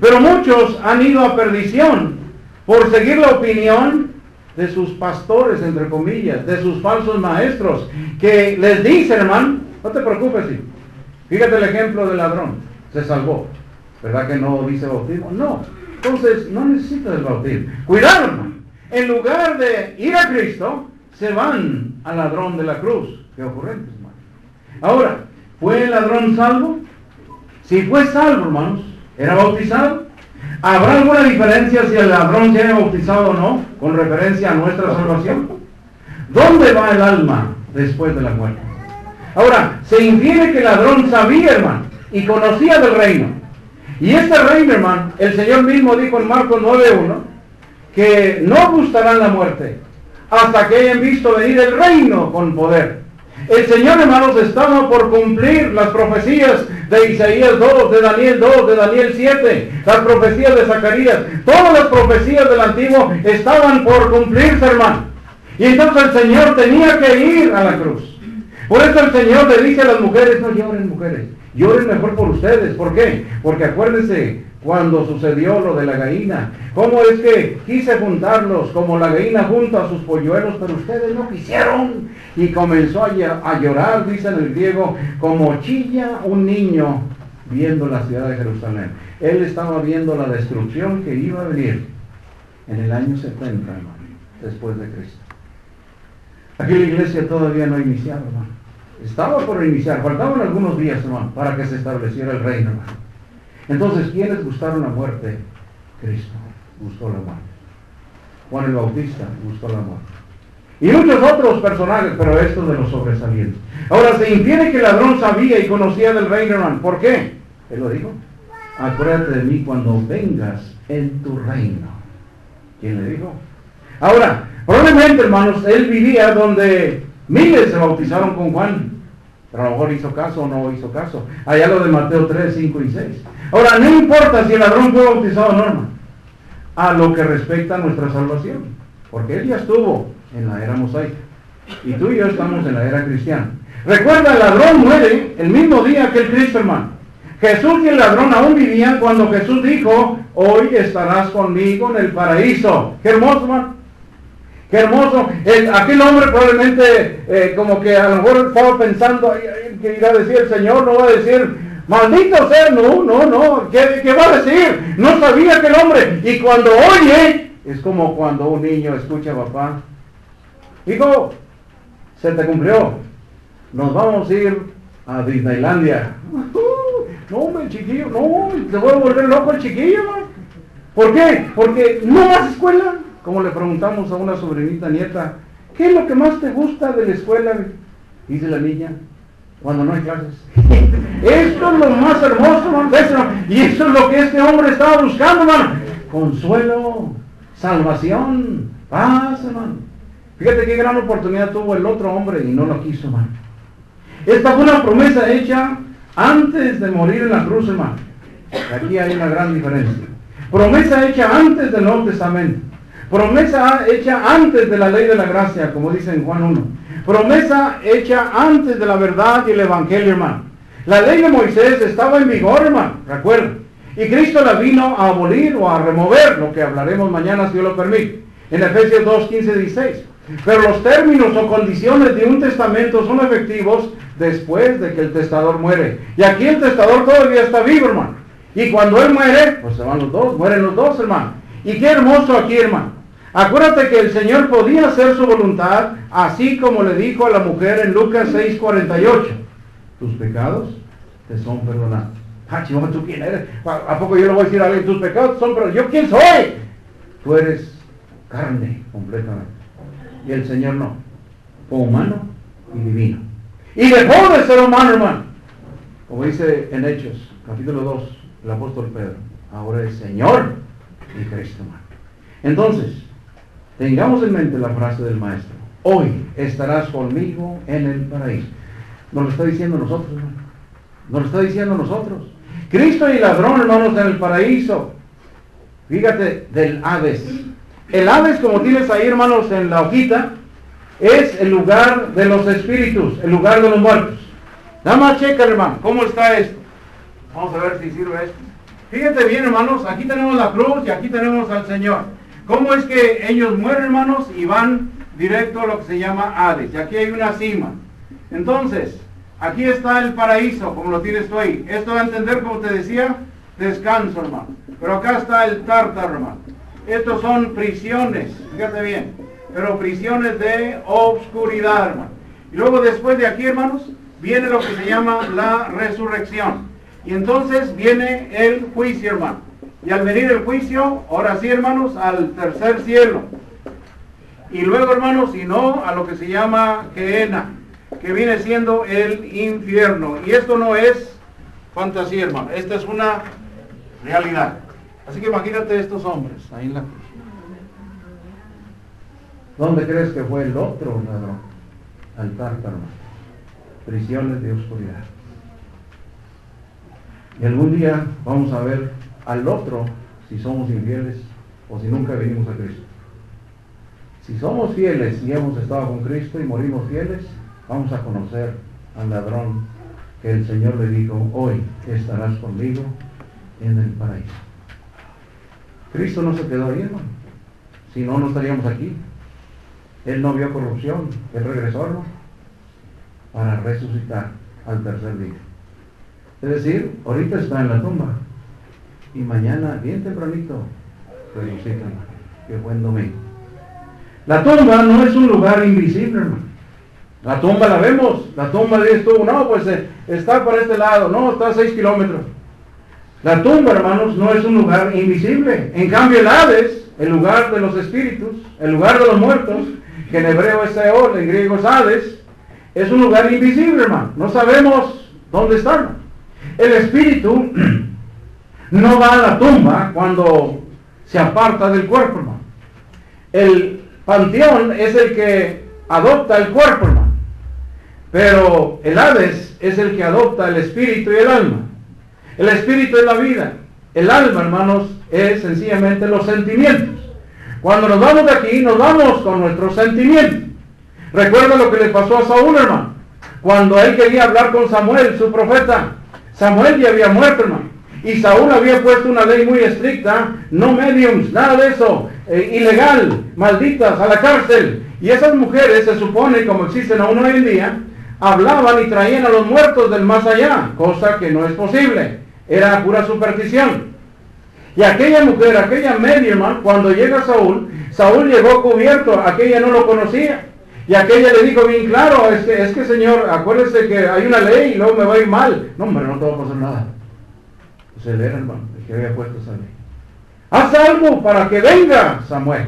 Pero muchos han ido a perdición por seguir la opinión de sus pastores, entre comillas, de sus falsos maestros, que les dicen, hermano, No te preocupes, hijo. Fíjate el ejemplo del ladrón. Se salvó. ¿Verdad que no dice bautismo? No. Entonces, no necesitas el bautismo. Cuidado, hermano. En lugar de ir a Cristo, se van al ladrón de la cruz. Qué ocurrente, hermano. Ahora, ¿fue el ladrón salvo? Si fue salvo, hermanos, ¿era bautizado? ¿Habrá alguna diferencia si el ladrón se haya bautizado o no, con referencia a nuestra salvación? ¿Dónde va el alma después de la muerte? Ahora, se infiere que el ladrón sabía, hermano, y conocía del reino. Y este reino, hermano, el Señor mismo dijo en Marcos 9:1, que no gustarán la muerte hasta que hayan visto venir el reino con poder. El Señor, hermanos, estaba por cumplir las profecías de Isaías 2, de Daniel 2, de Daniel 7, las profecías de Zacarías. Todas las profecías del Antiguo estaban por cumplirse, hermano. Y entonces el Señor tenía que ir a la cruz. Por eso el Señor le dice a las mujeres, no lloren, mujeres, lloren mejor por ustedes. ¿Por qué? Porque acuérdense cuando sucedió lo de la gallina. ¿Cómo es que quise juntarlos como la gallina junta a sus polluelos, pero ustedes no quisieron? Y comenzó a llorar, dice en el griego, como chilla un niño viendo la ciudad de Jerusalén. Él estaba viendo la destrucción que iba a venir en el año 70, hermano, después de Cristo. Aquí la iglesia todavía no ha iniciado, hermano. Estaba por iniciar, faltaban algunos días, hermano, para que se estableciera el reino, hermano. Entonces, ¿quiénes gustaron la muerte? Cristo gustó la muerte. Juan el Bautista gustó la muerte. Y muchos otros personajes, pero estos de los sobresalientes. Ahora, se infiere que el ladrón sabía y conocía del reino, hermano. ¿Por qué? Él lo dijo. Acuérdate de mí cuando vengas en tu reino. ¿Quién le dijo? Ahora, probablemente, hermanos, él vivía donde miles se bautizaron con Juan. Pero a lo mejor hizo caso o no hizo caso. Allá lo de Mateo 3, 5 y 6. Ahora, no importa si el ladrón fue bautizado o no, hermano, a lo que respecta a nuestra salvación. Porque él ya estuvo en la era mosaica. Y tú y yo estamos en la era cristiana. Recuerda, el ladrón muere el mismo día que el Cristo, hermano. Jesús y el ladrón aún vivían cuando Jesús dijo, hoy estarás conmigo en el paraíso. Qué hermoso, hermano. Qué hermoso. Aquel hombre probablemente como que a lo mejor estaba pensando, ¿qué irá a decir el Señor? No va a decir, maldito sea, no. ¿Qué va a decir? No sabía aquel hombre. Y cuando oye, es como cuando un niño escucha a papá. Hijo, se te cumplió. Nos vamos a ir a Disneylandia. No, hombre, el chiquillo, no, se va a volver loco el chiquillo. ¿Por qué? Porque no vas escuela. Como le preguntamos a una sobrinita nieta, ¿qué es lo que más te gusta de la escuela? Dice la niña, cuando no hay clases. Esto es lo más hermoso, hermano. Y eso es lo que este hombre estaba buscando, hermano. Consuelo, salvación, paz, hermano. Fíjate qué gran oportunidad tuvo el otro hombre y no lo quiso, hermano. Esta fue una promesa hecha antes de morir en la cruz, hermano. Aquí hay una gran diferencia. Promesa hecha antes del Nuevo Testamento. Promesa hecha antes de la ley de la gracia, como dice en Juan 1. Promesa hecha antes de la verdad y el evangelio, hermano. La ley de Moisés estaba en vigor, hermano, recuerda. Y Cristo la vino a abolir o a remover, lo que hablaremos mañana si Dios lo permite. En Efesios 2, 15, 16. Pero los términos o condiciones de un testamento son efectivos después de que el testador muere. Y aquí el testador todavía está vivo, hermano. Y cuando él muere, pues se van los dos, mueren los dos, hermano. Y qué hermoso aquí, hermano. Acuérdate que el Señor podía hacer su voluntad, así como le dijo a la mujer en Lucas 6:48. Tus pecados te son perdonados. Ah, chico, ¿tú quién eres? ¿A poco yo le voy a decir a alguien, tus pecados son perdonados? ¿Yo quién soy? Tú eres carne completamente. Y el Señor no. Fue humano y divino. Y dejó de ser humano, hermano. Como dice en Hechos, capítulo 2, el apóstol Pedro. Ahora es Señor y Cristo, hermano. Entonces, tengamos en mente la frase del maestro. Hoy estarás conmigo en el paraíso. Nos lo está diciendo nosotros, hermano. Nos lo está diciendo nosotros. Cristo y el ladrón, hermanos, en el paraíso. Fíjate, del Hades. El Hades, como tienes ahí, hermanos, en la hojita, es el lugar de los espíritus, el lugar de los muertos. Nada más checa, hermano, ¿cómo está esto? Vamos a ver si sirve esto. Fíjate bien, hermanos, aquí tenemos la cruz y aquí tenemos al Señor. ¿Cómo es que ellos mueren, hermanos, y van directo a lo que se llama Hades? Y aquí hay una cima. Entonces, aquí está el paraíso, como lo tienes tú ahí. Esto va a entender, como te decía, descanso, hermano. Pero acá está el tártaro, hermano. Estos son prisiones, fíjate bien, pero prisiones de obscuridad, hermano. Y luego después de aquí, hermanos, viene lo que se llama la resurrección. Y entonces viene el juicio, hermano. Y al venir el juicio, ahora sí, hermanos, al tercer cielo. Y luego, hermanos, si no, a lo que se llama Gehenna, que viene siendo el infierno. Y esto no es fantasía, hermano. Esta es una realidad. Así que imagínate estos hombres ahí en la cruz. ¿Dónde crees que fue el otro ladrón? Al tártaro. Prisiones de oscuridad. Y algún día vamos a ver al otro si somos infieles o si nunca venimos a Cristo. Si somos fieles y hemos estado con Cristo y morimos fieles, vamos a conocer al ladrón que el Señor le dijo, hoy estarás conmigo en el paraíso. Cristo no se quedó ahí, hermano. Si no, no estaríamos aquí. Él no vio corrupción. Él regresó, hermano, para resucitar al tercer día. Es decir, ahorita está en la tumba. Y mañana, bien tempranito, resucita, hermano, que fue en domingo. La tumba no es un lugar invisible, hermano. La tumba la vemos. La tumba dices tú, no, pues está para este lado. No, está a 6 kilómetros. La tumba, hermanos, no es un lugar invisible. En cambio, el Hades, el lugar de los espíritus, el lugar de los muertos, que en hebreo es Seol, en griego es Hades, es un lugar invisible, hermano. No sabemos dónde está, hermano. El espíritu no va a la tumba cuando se aparta del cuerpo, hermano. El panteón es el que adopta el cuerpo, hermano. Pero el Hades es el que adopta el espíritu y el alma. El espíritu es la vida. El alma, hermanos, es sencillamente los sentimientos. Cuando nos vamos de aquí, nos vamos con nuestros sentimientos. Recuerda lo que le pasó a Saúl, hermano. Cuando él quería hablar con Samuel, su profeta. Samuel ya había muerto, hermano. Y Saúl había puesto una ley muy estricta. No mediums, nada de eso. Ilegal, malditas, a la cárcel. Y esas mujeres, se supone, como existen aún hoy en día, hablaban y traían a los muertos del más allá, cosa que no es posible. Era pura superstición. Y aquella mujer, aquella medium, cuando llega Saúl, Saúl llegó cubierto, aquella no lo conocía. Y aquella le dijo bien claro, es que señor, acuérdese que hay una ley y luego me va a ir mal. No, hombre, no te va a pasar nada. Pues él era, hermano, el que había puesto esa ley. Haz algo para que venga Samuel.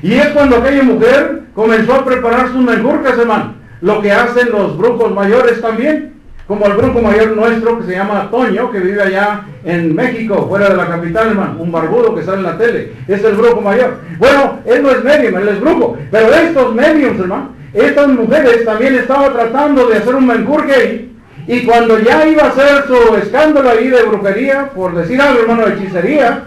Y es cuando aquella mujer comenzó a preparar sus menjurjes, hermano. Lo que hacen los brujos mayores también. Como el brujo mayor nuestro que se llama Toño, que vive allá en México, fuera de la capital, hermano, un barbudo que sale en la tele, es el brujo mayor. Bueno, él no es medium, él es brujo, pero estos mediums, hermano, estas mujeres también estaban tratando de hacer un menjurje ahí, y cuando ya iba a hacer su escándalo ahí de brujería, por decir algo, hermano, de hechicería,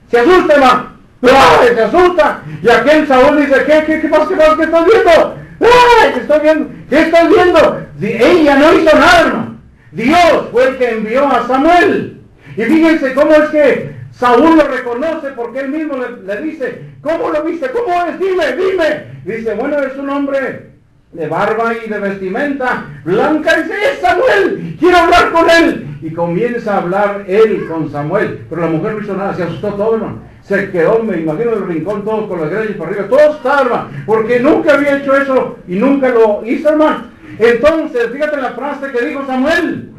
se asusta, hermano, ¡ay! Se asusta, y aquel Saúl dice, ¿qué pasa? ¿Qué estás viendo? ¡Ay! ¿Qué estás viendo? ¿Qué estás viendo? Ella no hizo nada, hermano. Dios fue el que envió a Samuel. Y fíjense cómo es que Saúl lo reconoce, porque él mismo le dice, ¿cómo lo viste? ¿Cómo es? Dime. Dice, bueno, es un hombre de barba y de vestimenta blanca. Dice, es Samuel, quiero hablar con él. Y comienza a hablar él con Samuel. Pero la mujer no hizo nada, se asustó todo, hermano. Se quedó, me imagino, en el rincón, todos con las greñas para arriba. Todo está, hermano, porque nunca había hecho eso y nunca lo hizo, hermano. Entonces, fíjate la frase que dijo Samuel.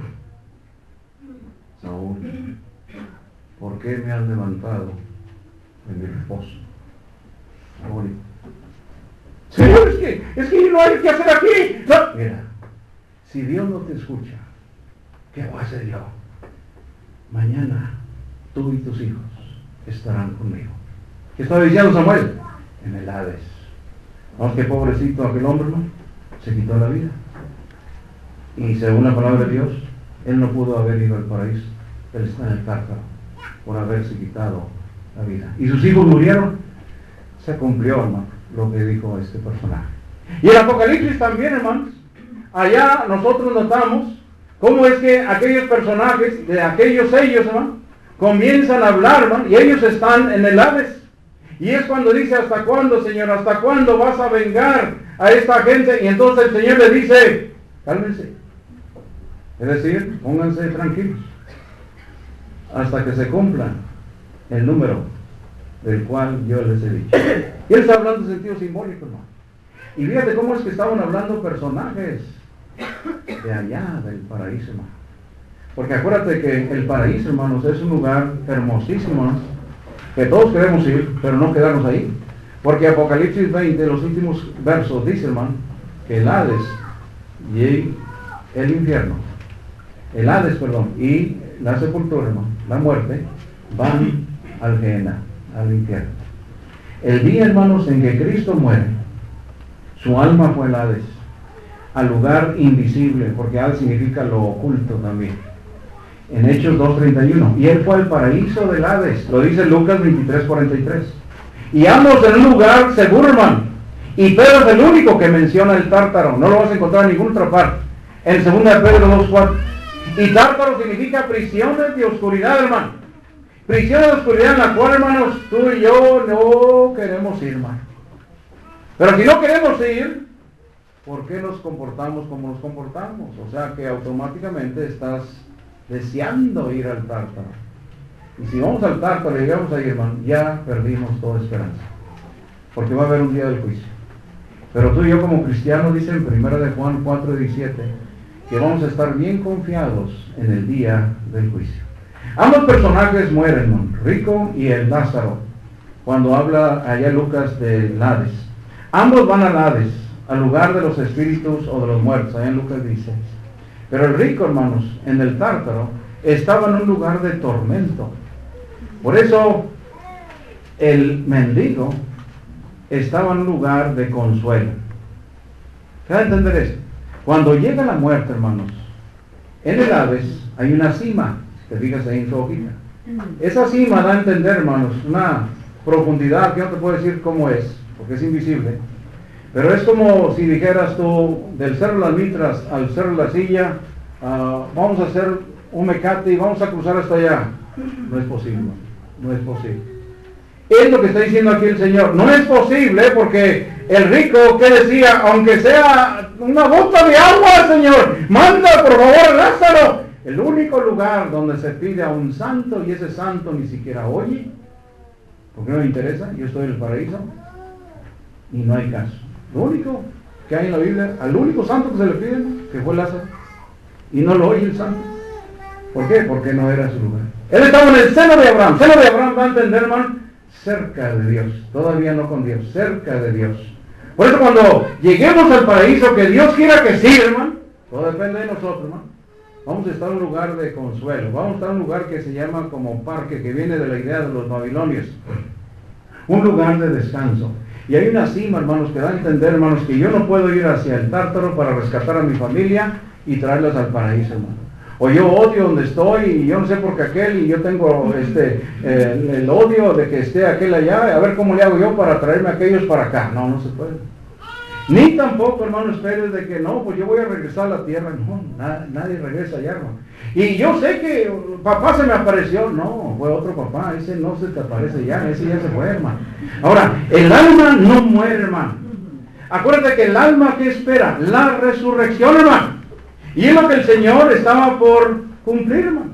Saúl, ¿por qué me has levantado en mi reposo? Saúl, Señor, es que no hay que hacer aquí. No. Mira, si Dios no te escucha, ¿qué va a hacer yo? Mañana tú y tus hijos estarán conmigo. ¿Qué estaba diciendo Samuel? En el Hades. Vamos, que pobrecito aquel hombre, ¿no? Se quitó la vida. Y según la palabra de Dios, él no pudo haber ido al paraíso. Él está en el tártaro por haberse quitado la vida. Y sus hijos murieron. Se cumplió, hermano, lo que dijo este personaje. Y el Apocalipsis también, hermanos. Allá nosotros notamos cómo es que aquellos personajes de aquellos sellos, hermano, comienzan a hablar, hermano, y ellos están en el Hades. Y es cuando dice, ¿hasta cuándo, Señor? ¿Hasta cuándo vas a vengar a esta gente? Y entonces el Señor le dice, cálmense, Es decir, pónganse tranquilos hasta que se cumpla el número del cual yo les he dicho. Y él está hablando en sentido simbólico, hermano. Y fíjate cómo es que estaban hablando personajes de allá del paraíso, hermano. Porque acuérdate que el paraíso, hermanos, es un lugar hermosísimo, ¿no? Que todos queremos ir, pero no quedarnos ahí. Porque Apocalipsis 20, los últimos versos, dice, hermano, que el Hades y el infierno, el Hades, perdón, y la sepultura, hermano, la muerte, van al Gehenna, al infierno. El día, hermanos, en que Cristo muere, su alma fue al Hades, al lugar invisible, porque Hades significa lo oculto también. En Hechos 2:31, y él fue al paraíso del Hades, lo dice Lucas 23:43. Y ambos en un lugar seguro, hermano. Y Pedro es el único que menciona el Tártaro, no lo vas a encontrar en ninguna otra parte. En 2 de Pedro 2:4. Y Tártaro significa prisiones de oscuridad, hermano. Prisiones de oscuridad en la cual, hermanos, tú y yo no queremos ir, hermano. Pero si no queremos ir, ¿por qué nos comportamos como nos comportamos? O sea que automáticamente estás deseando ir al Tártaro. Y si vamos al Tártaro y llegamos ahí, hermano, ya perdimos toda esperanza. Porque va a haber un día del juicio. Pero tú y yo como cristianos, dice en 1 de Juan 4:17, que vamos a estar bien confiados en el día del juicio. Ambos personajes mueren, hermano, Rico y el Lázaro, cuando habla allá Lucas del Hades. Ambos van al Hades, al lugar de los espíritus o de los muertos, allá en Lucas 16. Pero el rico, hermanos, en el Tártaro, estaba en un lugar de tormento. Por eso, el mendigo estaba en un lugar de consuelo. ¿Qué da a entender esto? Cuando llega la muerte, hermanos, en el Hades hay una cima, te fijas ahí en su hojita. Esa cima da a entender, hermanos, una profundidad que no te puedo decir cómo es, porque es invisible. Pero es como si dijeras tú, del Cerro de las Mitras al Cerro de la Silla, vamos a hacer un mecate y vamos a cruzar hasta allá. No es posible, no es posible. Es lo que está diciendo aquí el Señor. No es posible porque el rico, que decía, aunque sea una gota de agua, Señor, manda por favor a Lázaro. El único lugar donde se pide a un santo y ese santo ni siquiera oye, porque no le interesa, yo estoy en el paraíso y no hay caso. Lo único que hay en la Biblia, al único santo que se le pide, que fue Lázaro, y no lo oye el santo. ¿Por qué? Porque no era su lugar. Él estaba en el seno de Abraham. Seno de Abraham va a entender, hermano, cerca de Dios, todavía no con Dios, cerca de Dios. Por eso cuando lleguemos al paraíso, que Dios quiera que sí, hermano, todo depende de nosotros, hermano. Vamos a estar en un lugar de consuelo, vamos a estar en un lugar que se llama como parque, que viene de la idea de los babilonios, un lugar de descanso. Y hay una cima, hermanos, que da a entender, hermanos, que yo no puedo ir hacia el Tártaro para rescatar a mi familia y traerlas al paraíso, hermano. O yo odio donde estoy y yo no sé por qué aquel, y yo tengo el odio de que esté aquel allá, a ver cómo le hago yo para traerme a aquellos para acá. No, no se puede. Ni tampoco, hermano, esperes de que no, pues yo voy a regresar a la tierra. No, nadie regresa allá, hermano. Y yo sé que papá se me apareció. No, fue otro papá, ese no se te aparece ya, ese ya se fue, hermano. Ahora, el alma no muere, hermano. Acuérdate que el alma, ¿qué espera? La resurrección, hermano. Y es lo que el Señor estaba por cumplir, hermano.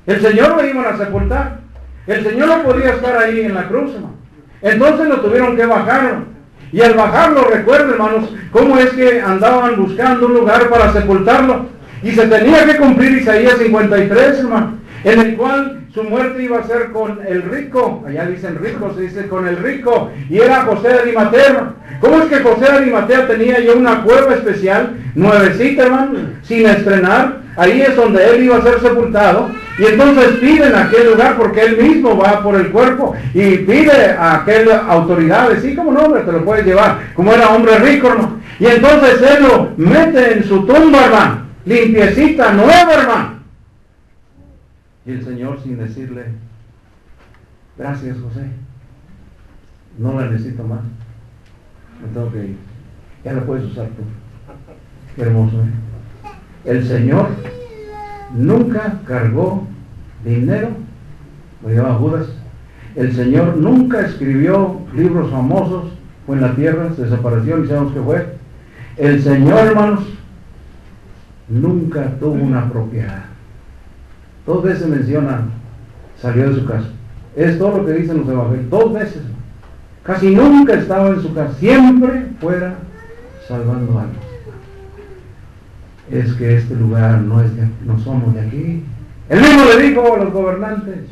El Señor lo iban a sepultar. El Señor no podía estar ahí en la cruz, hermano. Entonces lo tuvieron que bajar, hermano. Y al bajarlo, recuerden, hermanos, cómo es que andaban buscando un lugar para sepultarlo. Y se tenía que cumplir Isaías 53, hermano, en el cual su muerte iba a ser con el rico. Allá dicen rico, se dice con el rico. Y era José de Arimatea. ¿Cómo es que José de Arimatea tenía ya una cueva especial, nuevecita, hermano, sin estrenar? Ahí es donde él iba a ser sepultado. Y entonces piden aquel lugar porque él mismo va por el cuerpo y pide a aquella autoridad, sí, como no, hombre, te lo puedes llevar, como era hombre rico, hermano. Y entonces él lo mete en su tumba, hermano, limpiecita, nueva, hermano. Y el Señor, sin decirle, gracias, José, no la necesito más, me tengo que ir, ya la puedes usar tú. Qué hermoso, ¿eh? El Señor nunca cargó dinero, lo llamaba Judas. El Señor nunca escribió libros famosos, fue en la tierra, se desapareció, ni sabemos qué fue. El Señor, hermanos, nunca tuvo una propiedad. 2 veces menciona, salió de su casa. Es todo lo que dicen los evangelios, 2 veces. Casi nunca estaba en su casa, siempre fuera salvando almas. Es que este lugar no somos de aquí. Él mismo le dijo a los gobernantes,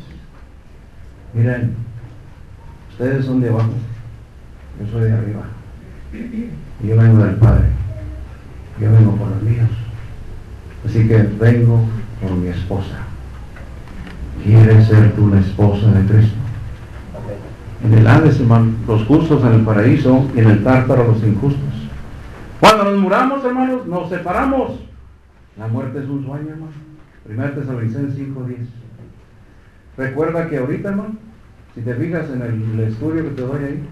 miren, ustedes son de abajo, yo soy de arriba, y yo vengo del Padre, yo vengo por los míos, así que vengo por mi esposa. ¿Quieres ser tú la esposa de Cristo? En el Hades, hermano, los justos en el paraíso, y en el Tártaro los injustos. Cuando nos muramos, hermanos, nos separamos. La muerte es un sueño, hermano. 1 Tesalonicenses 5:10. Recuerda que ahorita, hermano, si te fijas en el estudio que te doy ahí,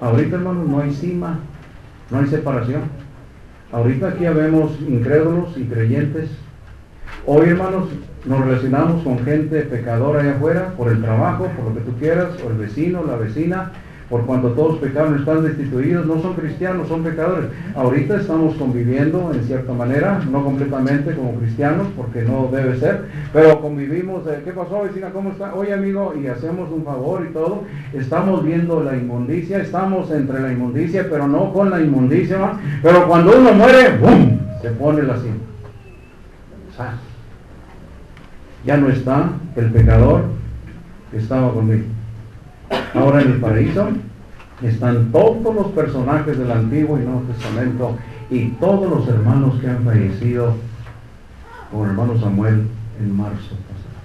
ahorita, hermano, no hay cima, no hay separación. Ahorita aquí vemos incrédulos y creyentes. Hoy, hermanos, nos relacionamos con gente pecadora allá afuera, por el trabajo, por lo que tú quieras, o el vecino, la vecina, por cuanto todos pecaron, están destituidos, no son cristianos, son pecadores. Ahorita estamos conviviendo en cierta manera, no completamente como cristianos, porque no debe ser, pero convivimos. ¿Qué pasó, vecina? ¿Cómo está? Oye, amigo, y hacemos un favor y todo. Estamos viendo la inmundicia, estamos entre la inmundicia, pero no con la inmundicia, ¿no? Pero cuando uno muere, ¡bum!, se pone la cima. ¡Sas! Ya no está el pecador que estaba conmigo. Ahora en el paraíso están todos los personajes del Antiguo y Nuevo Testamento y todos los hermanos que han fallecido, como el hermano Samuel en marzo pasado.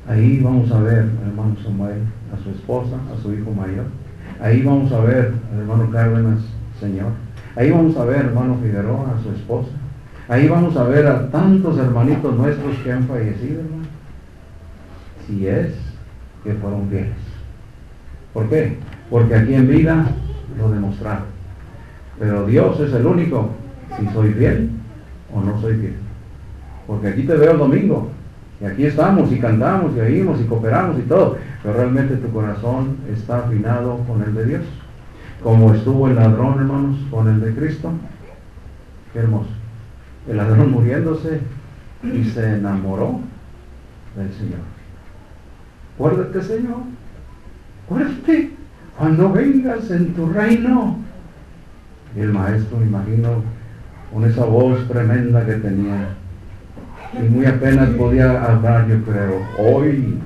Ahí vamos a ver al hermano Samuel, a su esposa, a su hijo mayor. Ahí vamos a ver al hermano Cárdenas, Señor. Ahí vamos a ver al hermano Figueroa, a su esposa. Ahí vamos a ver a tantos hermanitos nuestros que han fallecido, hermano. Si es que fueron fieles. ¿Por qué? Porque aquí en vida lo demostraron. Pero Dios es el único, si soy fiel o no soy fiel. Porque aquí te veo el domingo, y aquí estamos, y cantamos, y oímos, y cooperamos, y todo. Pero realmente tu corazón está afinado con el de Dios. Como estuvo el ladrón, hermanos, con el de Cristo. Qué hermoso. El ladrón muriéndose y se enamoró del Señor. Acuérdate, Señor, acuérdate cuando vengas en tu reino. Y el maestro, me imagino, con esa voz tremenda que tenía, y muy apenas podía hablar, yo creo, hoy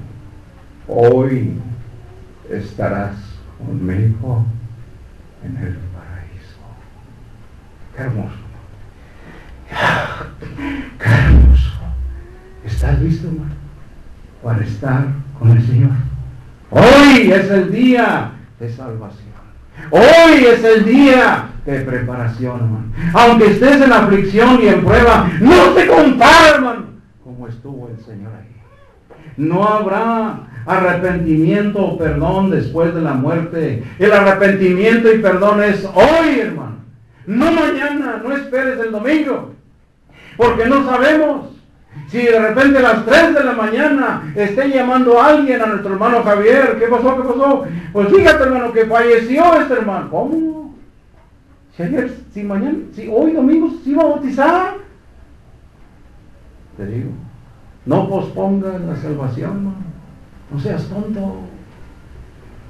estarás conmigo en el paraíso. Qué hermoso. ¡Qué hermoso! ¿Estás listo, hermano, para estar con el Señor? Hoy es el día de salvación. Hoy es el día de preparación, hermano. Aunque estés en aflicción y en prueba, no te compara, hermano, como estuvo el Señor ahí. No habrá arrepentimiento o perdón después de la muerte. El arrepentimiento y perdón es hoy, hermano. No mañana, no esperes el domingo. Porque no sabemos si de repente a las 3 de la mañana esté llamando a alguien, a nuestro hermano Javier. ¿Qué pasó? ¿Qué pasó? Pues fíjate, hermano, que falleció este hermano. ¿Cómo? Si mañana, si hoy domingo se iba a bautizar. Te digo, no pospongas la salvación, hermano. No seas tonto.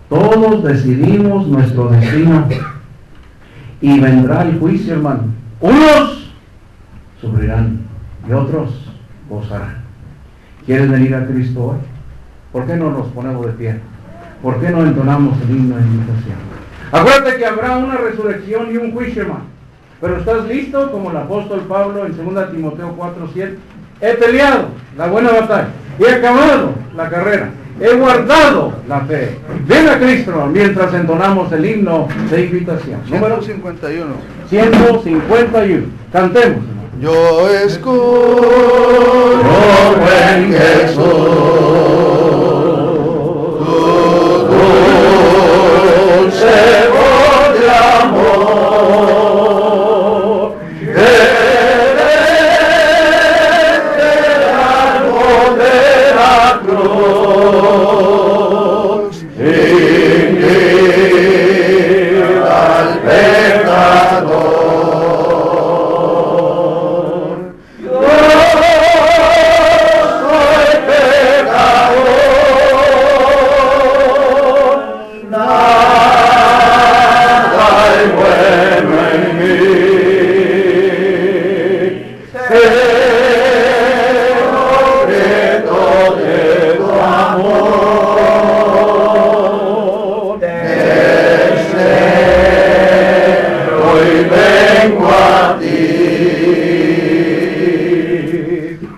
Todos decidimos nuestro destino. Y vendrá el juicio, hermano. Unos sufrirán y otros gozarán. ¿Quieres venir a Cristo hoy? ¿Por qué no nos ponemos de pie? ¿Por qué no entonamos el himno de invitación? Acuérdate que habrá una resurrección y un juicio, hermano. Pero ¿estás listo? Como el apóstol Pablo en 2 Timoteo 4:7. He peleado la buena batalla, he acabado la carrera, he guardado la fe. Ven a Cristo mientras entonamos el himno de invitación. Número 151. 151. Cantemos, hermano. Yo escucho, buen Jesús, tu dulce voz de amor, que desde el árbol de la cruz invita al pecador.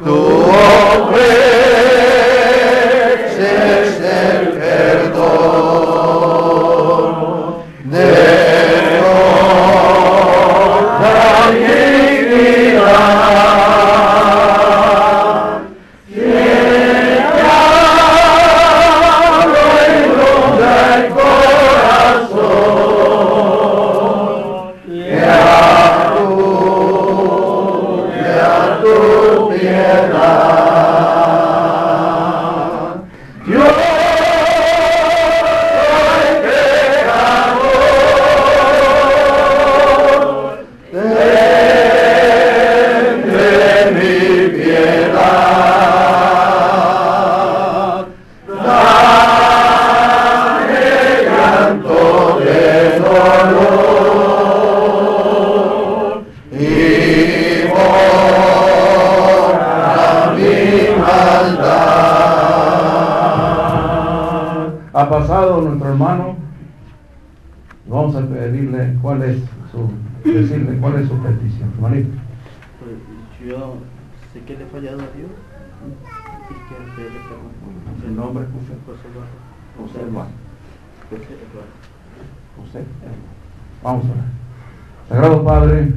tú ofreces el perdón de toda iniquidad. Que abro y ronda el corazón, que acude a tu piedad. Yo soy pecador, ten de mi piedad. Dame llanto de dolor y borra mi maldad. Ha pasado nuestro hermano. Vamos a pedirle decirle cuál es su petición, hermanito. Pues yo sé que le he fallado a Dios y que pedirle perdón. ¿Su nombre? José Eduardo. José Eduardo. José Eduardo. José. Vamos a ver. Sagrado Padre,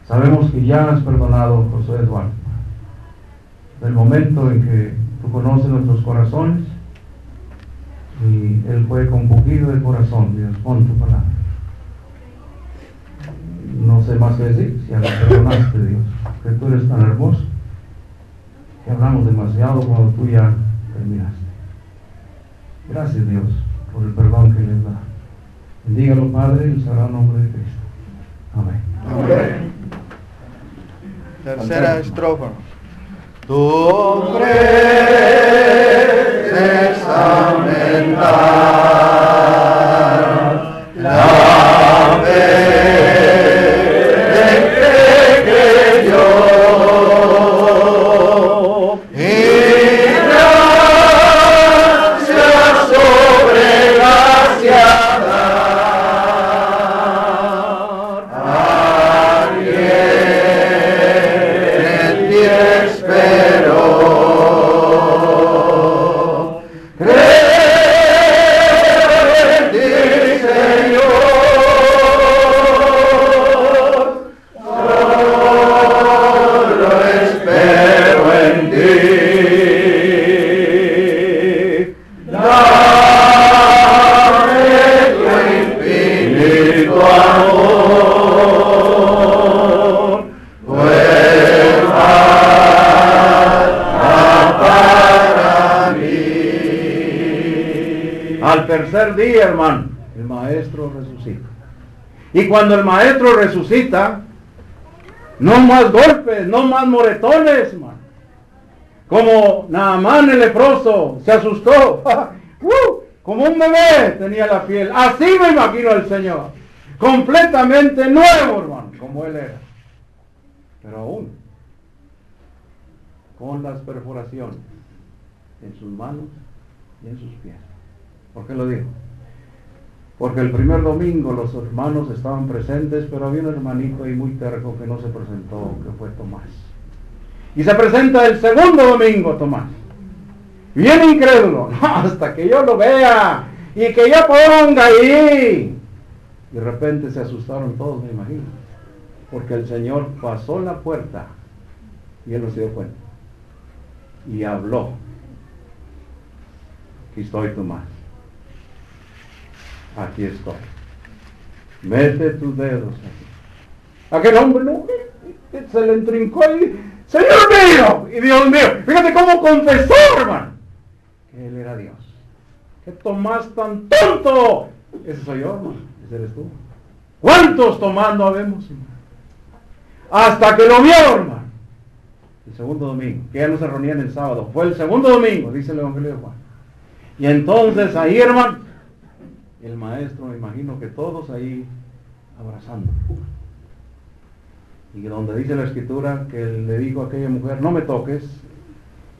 sabemos que ya has perdonado a José Eduardo. Del momento en que tú conoces nuestros corazones y él fue compungido de corazón, Dios, con tu palabra. No sé más que decir, si ya lo perdonaste, Dios, que tú eres tan hermoso que hablamos demasiado cuando tú ya terminaste. Gracias, Dios, por el perdón que les da. Bendígalo, Padre, en el sagrado nombre de Cristo. Amén. Amén. Tercera estrofa. Tú ofreces aumentar la fe del que creyó y gracia sobre gracia dar a quien en ti esperó. Creo en ti, Señor, solo espero en ti. Dame tu infinito amor, pues para mí. Al tercer día, hermano, el maestro resucita. Y cuando el maestro resucita, no más golpes, no más moretones, hermano. Como Naamán el leproso se asustó. Como un bebé tenía la piel. Así me imagino al Señor. Completamente nuevo, hermano, como él era. Pero aún con las perforaciones en sus manos y en sus pies. ¿Por qué lo digo? Porque el primer domingo los hermanos estaban presentes, pero había un hermanito ahí muy terco que no se presentó, que fue Tomás. Y se presenta el segundo domingo Tomás. Bien incrédulo, no, hasta que yo lo vea y que yo ponga ahí. Y de repente se asustaron todos, me imagino, porque el Señor pasó la puerta y él no se dio cuenta. Y habló. Aquí estoy, Tomás. Aquí estoy. Mete tus dedos aquí. Aquel hombre no, se le entrincó ahí. Señor mío y Dios mío. Fíjate cómo confesó, hermano, que él era Dios. ¿Qué Tomás tan tonto? Ese soy yo, hermano. Ese eres tú. ¿Cuántos Tomás no habemos, hermano? Hasta que lo vio, hermano. El segundo domingo, que ya no se reunían el sábado. Fue el segundo domingo, dice el Evangelio de Juan. Y entonces ahí, hermano, el maestro, me imagino que todos ahí abrazando. Y donde dice la escritura que le dijo a aquella mujer, no me toques,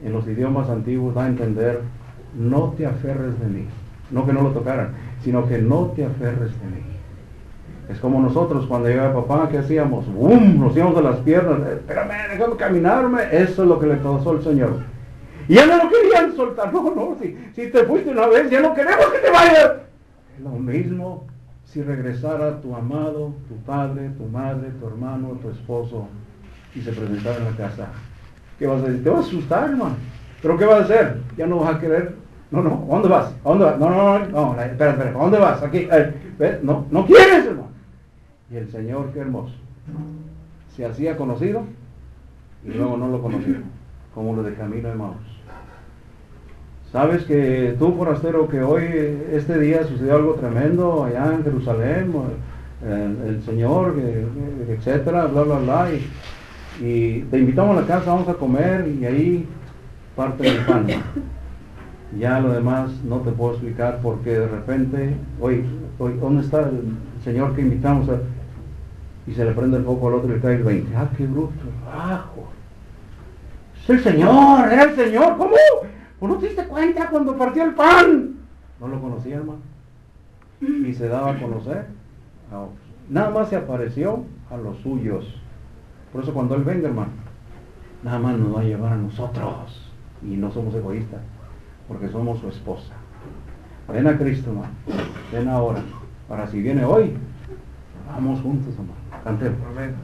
en los idiomas antiguos da a entender, no te aferres de mí. No que no lo tocaran, sino que no te aferres de mí. Es como nosotros cuando llegaba papá, ¿qué hacíamos? ¡Bum! Nos íbamos de las piernas. Espérame, déjame caminarme. Eso es lo que le pasó al Señor. Y ya no lo querían soltar. No, si te fuiste una vez, ya no queremos que te vayas. Es lo mismo si regresara tu amado, tu padre, tu madre, tu hermano, tu esposo, y se presentara en la casa. ¿Qué vas a decir? Te vas a asustar, hermano. ¿Pero qué vas a hacer? Ya no vas a querer. No, ¿a dónde vas? ¿A dónde vas? No, espera, ¿a dónde vas? Aquí, no quieres, hermano. Y el Señor, qué hermoso, se hacía conocido y luego no lo conocía, como lo de camino, hermanos. Sabes que tú, forastero, que hoy, este día sucedió algo tremendo allá en Jerusalén, el Señor, etcétera, bla, bla, bla, y te invitamos a la casa, vamos a comer, y ahí parte el pan. Ya lo demás no te puedo explicar, porque de repente, hoy ¿dónde está el Señor que invitamos y se le prende el foco al otro y le cae el 20? ¡Ah, qué bruto! ¡Bajo! ¡Es el Señor! ¡Era el Señor! ¿Cómo? ¿Pues no te diste cuenta cuando partió el pan? No lo conocía, hermano. Y se daba a conocer a otros. Nada más se apareció a los suyos. Por eso cuando Él venga, hermano, nada más nos va a llevar a nosotros. Y no somos egoístas, porque somos su esposa. Ven a Cristo, hermano. Ven ahora. Para si viene hoy, vamos juntos, hermano. Cantemos. Amén.